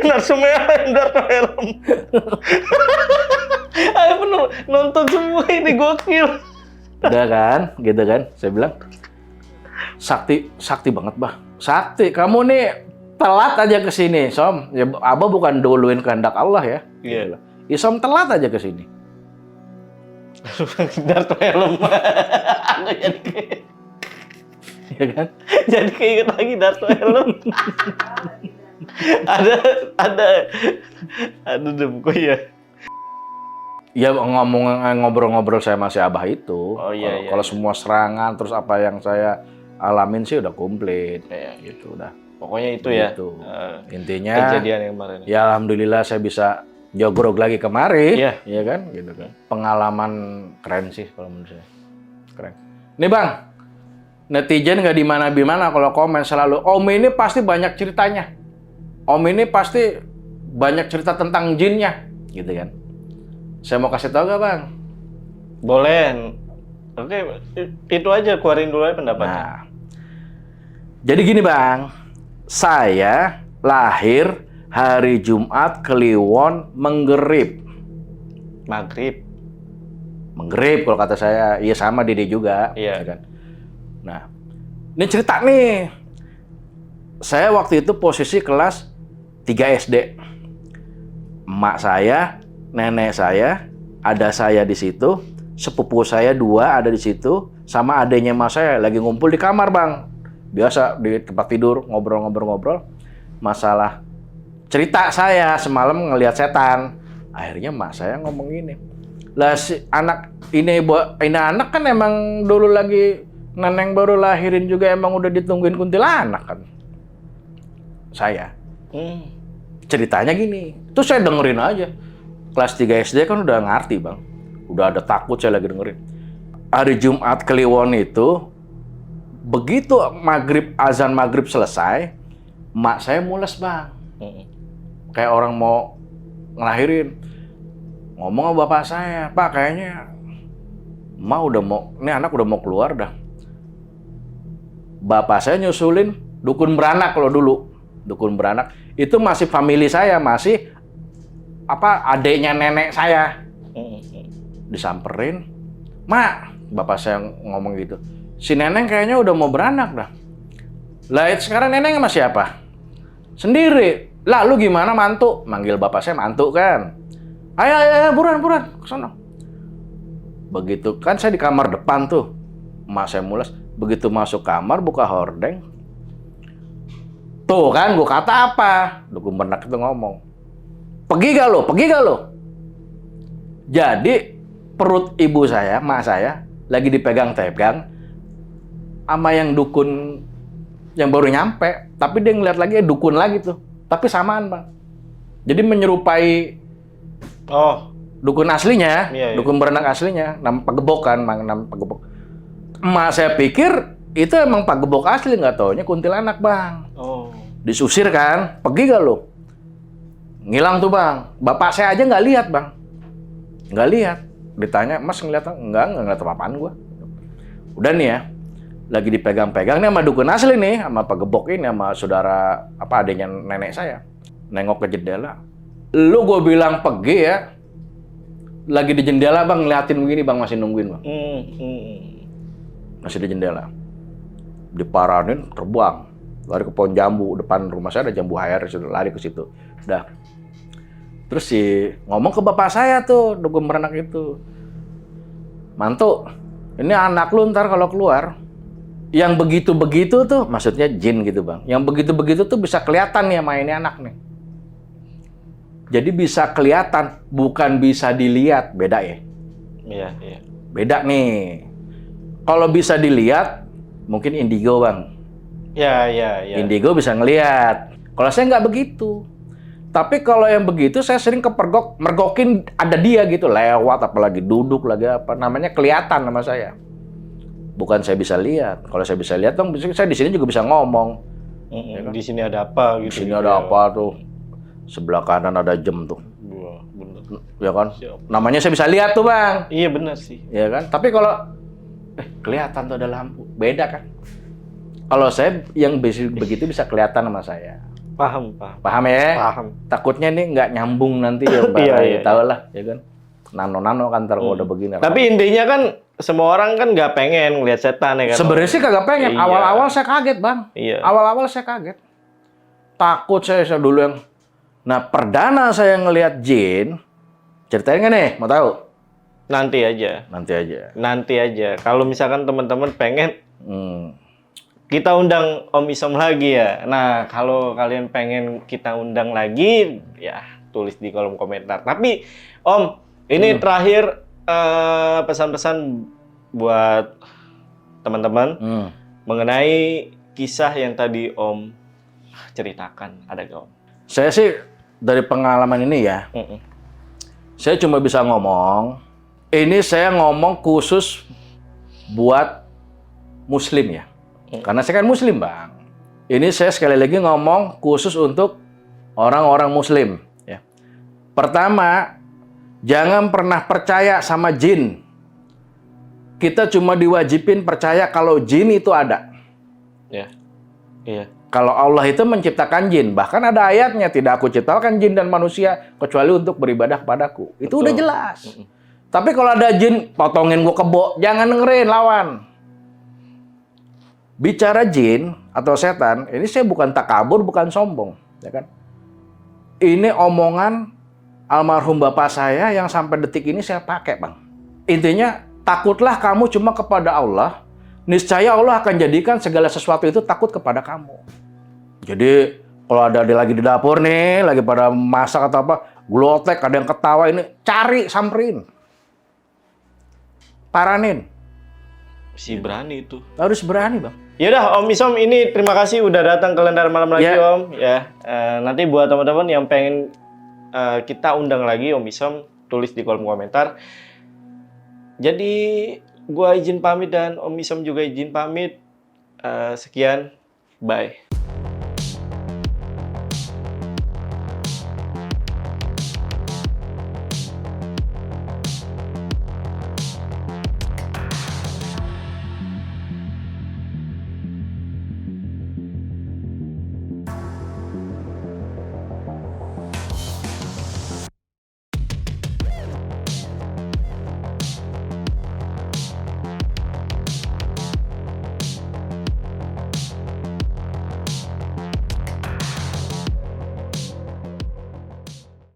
S2: Narsumera yang Darto helm. Ayo penuh nonton semua ini gokil.
S1: Udah kan, gitu kan? Saya bilang sakti banget bah. Sakti, kamu nih telat aja ke sini, Som. Ya Abah bukan duluin kehendak Allah ya.
S2: Iya.
S1: Isom telat aja ke sini.
S2: Darto helm. Aku jadi
S1: Ya kan?
S2: jadi keinget lagi Darto helm. ada buku ya.
S1: Ya ngobrol-ngobrol saya masih Abah itu.
S2: Oh iya.
S1: Kalau semua serangan terus apa yang saya alamin sih udah komplit kayak gitu udah.
S2: Pokoknya itu
S1: gitu.
S2: Ya.
S1: Intinya
S2: Kejadian yang kemarin.
S1: Ya alhamdulillah saya bisa jogrok lagi kemari.
S2: Iya.
S1: Iya kan? Gitu kan. Pengalaman keren sih kalau menurut saya. Keren. Nih Bang, netizen nggak di mana-mana kalau komen selalu, Om ini pasti banyak ceritanya. Om ini pasti banyak cerita tentang jinnya, gitu kan. Saya mau kasih tahu gak Bang?
S2: Boleh. Oke, itu aja keluarin dulu aja pendapatnya.
S1: Nah, jadi gini Bang, saya lahir hari Jumat Kliwon Menggerib. Menggerib kalau kata saya, iya sama Dede juga.
S2: Iya.
S1: Kan? Nah, ini cerita nih. Saya waktu itu posisi kelas 3 SD. Emak saya, nenek saya, ada saya di situ, sepupu saya 2 ada di situ, sama adenya emak saya lagi ngumpul di kamar Bang. Biasa di tempat tidur ngobrol-ngobrol. Masalah cerita saya semalam ngelihat setan. Akhirnya emak saya ngomong gini. Lah si anak ini anak kan emang dulu lagi neneng baru lahirin juga emang udah ditungguin kuntilanak kan. Saya. Ceritanya gini. Terus saya dengerin aja. Kelas 3 SD kan udah ngerti Bang. Udah ada takut saya lagi dengerin. Hari Jumat Kliwon itu begitu azan maghrib selesai, emak saya mules Bang. Kayak orang mau ngelahirin. Ngomong sama bapak saya, Pak kayaknya emak udah mau, ini anak udah mau keluar dah. Bapak saya nyusulin dukun beranak kalau dulu. Dukun beranak itu masih famili saya, masih adeknya nenek saya. Disamperin, Mak, bapak saya ngomong gitu. si Neneng kayaknya udah mau beranak dah. Lah sekarang Neneng sama siapa? Sendiri. Lah lu gimana mantu? Manggil bapak saya mantu kan. Ayo, buruan, ke sana. Begitu kan saya di kamar depan tuh. Emak saya mulas. Begitu masuk kamar, buka hordeng. Tuh kan, gua kata apa? Dukun benak itu ngomong. Pergi gak lo? Jadi, perut ibu saya, emak saya, lagi dipegang-pegang sama yang dukun yang baru nyampe. Tapi dia ngeliat lagi, dukun lagi tuh. Tapi samaan, Bang. Jadi menyerupai dukun aslinya,
S2: Iya.
S1: dukun berenang aslinya, nama Pagebok kan, nama Pagebok. Emak saya pikir itu emang Pagebok asli, nggak taunya kuntilanak, Bang. Disusir kan, pergi gak lo? Ngilang tuh, Bang. Bapak saya aja nggak lihat, Bang. Nggak lihat. Ditanya, Mas ngeliat? Nggak ngeliat apa-apaan gua. Udah nih ya, lagi dipegang-pegang nih sama dukun asli nih, sama Pagebok ini, sama saudara, adiknya nenek saya. Nengok ke jendela. Lu gue bilang pergi ya, lagi di jendela Bang, ngeliatin begini Bang, masih nungguin Bang. Masih di jendela. Diparanin, terbang. Lari ke pohon jambu, depan rumah saya ada jambu air, lari ke situ. Udah. Terus ngomong ke bapak saya tuh, dukun beranak itu. Mantu, ini anak lu ntar kalau keluar, yang begitu-begitu tuh, maksudnya jin gitu Bang. Yang begitu-begitu tuh bisa kelihatan nih sama ini anak nih. Jadi bisa kelihatan, bukan bisa dilihat. Beda ya?
S2: Iya.
S1: Beda nih. Kalau bisa dilihat, mungkin indigo Bang.
S2: Iya.
S1: Indigo bisa ngelihat. Kalau saya nggak begitu. Tapi kalau yang begitu, saya sering mergokin ada dia gitu. Lewat, apalagi duduk, lagi apa. Namanya kelihatan sama saya. Bukan saya bisa lihat. Kalau saya bisa lihat, dong, saya di sini juga bisa ngomong.
S2: Ya kan? Di sini ada apa gitu.
S1: Di sini ada apa tuh. Sebelah kanan ada jam tuh.
S2: Wah, bener.
S1: Ya kan?
S2: Siap.
S1: Namanya saya bisa lihat tuh Bang.
S2: Iya benar sih.
S1: Ya kan? Tapi kalau kelihatan tuh ada lampu. Beda kan? Kalau saya yang begitu bisa kelihatan sama saya.
S2: Paham.
S1: Paham ya?
S2: Paham.
S1: Takutnya nih nggak nyambung nanti ya Mbak.
S2: Iya.
S1: Tahu lah, ya kan? Nano kan ntar kalau udah begini.
S2: Tapi intinya kan semua orang kan nggak pengen ngelihat setan ya kan?
S1: Sebenarnya sih kagak pengen.
S2: Iya.
S1: Awal-awal saya kaget Bang.
S2: Iya.
S1: Awal-awal saya kaget. Takut saya dulu yang. Nah perdana saya ngelihat jin. Ceritain nggak nih? Mau tahu?
S2: Nanti aja. Nanti aja. Kalau misalkan teman-teman pengen, kita undang Om Isom lagi ya. Nah, kalau kalian pengen kita undang lagi, ya tulis di kolom komentar. Tapi Om, ini terakhir pesan-pesan buat teman-teman mengenai kisah yang tadi Om ceritakan. Ada nggak Om?
S1: Saya sih dari pengalaman ini ya, saya cuma bisa ngomong. Ini saya ngomong khusus buat Muslim ya. Karena saya kan Muslim, Bang. Ini saya sekali lagi ngomong khusus untuk orang-orang Muslim. Ya. Pertama, jangan pernah percaya sama jin. Kita cuma diwajibin percaya kalau jin itu ada.
S2: Iya.
S1: Kalau Allah itu menciptakan jin. Bahkan ada ayatnya, tidak aku ciptakan jin dan manusia kecuali untuk beribadah kepadaku. Itu udah jelas. Tapi kalau ada jin, potongin gua kebo, jangan dengerin, lawan. Bicara jin atau setan, ini saya bukan takabur, bukan sombong, ya kan? Ini omongan almarhum bapak saya yang sampai detik ini saya pakai, Bang. Intinya, takutlah kamu cuma kepada Allah, niscaya Allah akan jadikan segala sesuatu itu takut kepada kamu. Jadi, kalau ada lagi di dapur nih, lagi pada masak atau apa, glotek, ada yang ketawa ini, cari, samperin. Paranin.
S2: Si berani itu.
S1: Harus berani, Bang.
S2: Yaudah, Om Isom ini terima kasih udah datang ke Lentera Malam lagi,
S1: Ya.
S2: Om. Ya, nanti buat teman-teman yang pengen kita undang lagi Om Isom, tulis di kolom komentar. Jadi, gua izin pamit dan Om Isom juga izin pamit. Sekian, bye.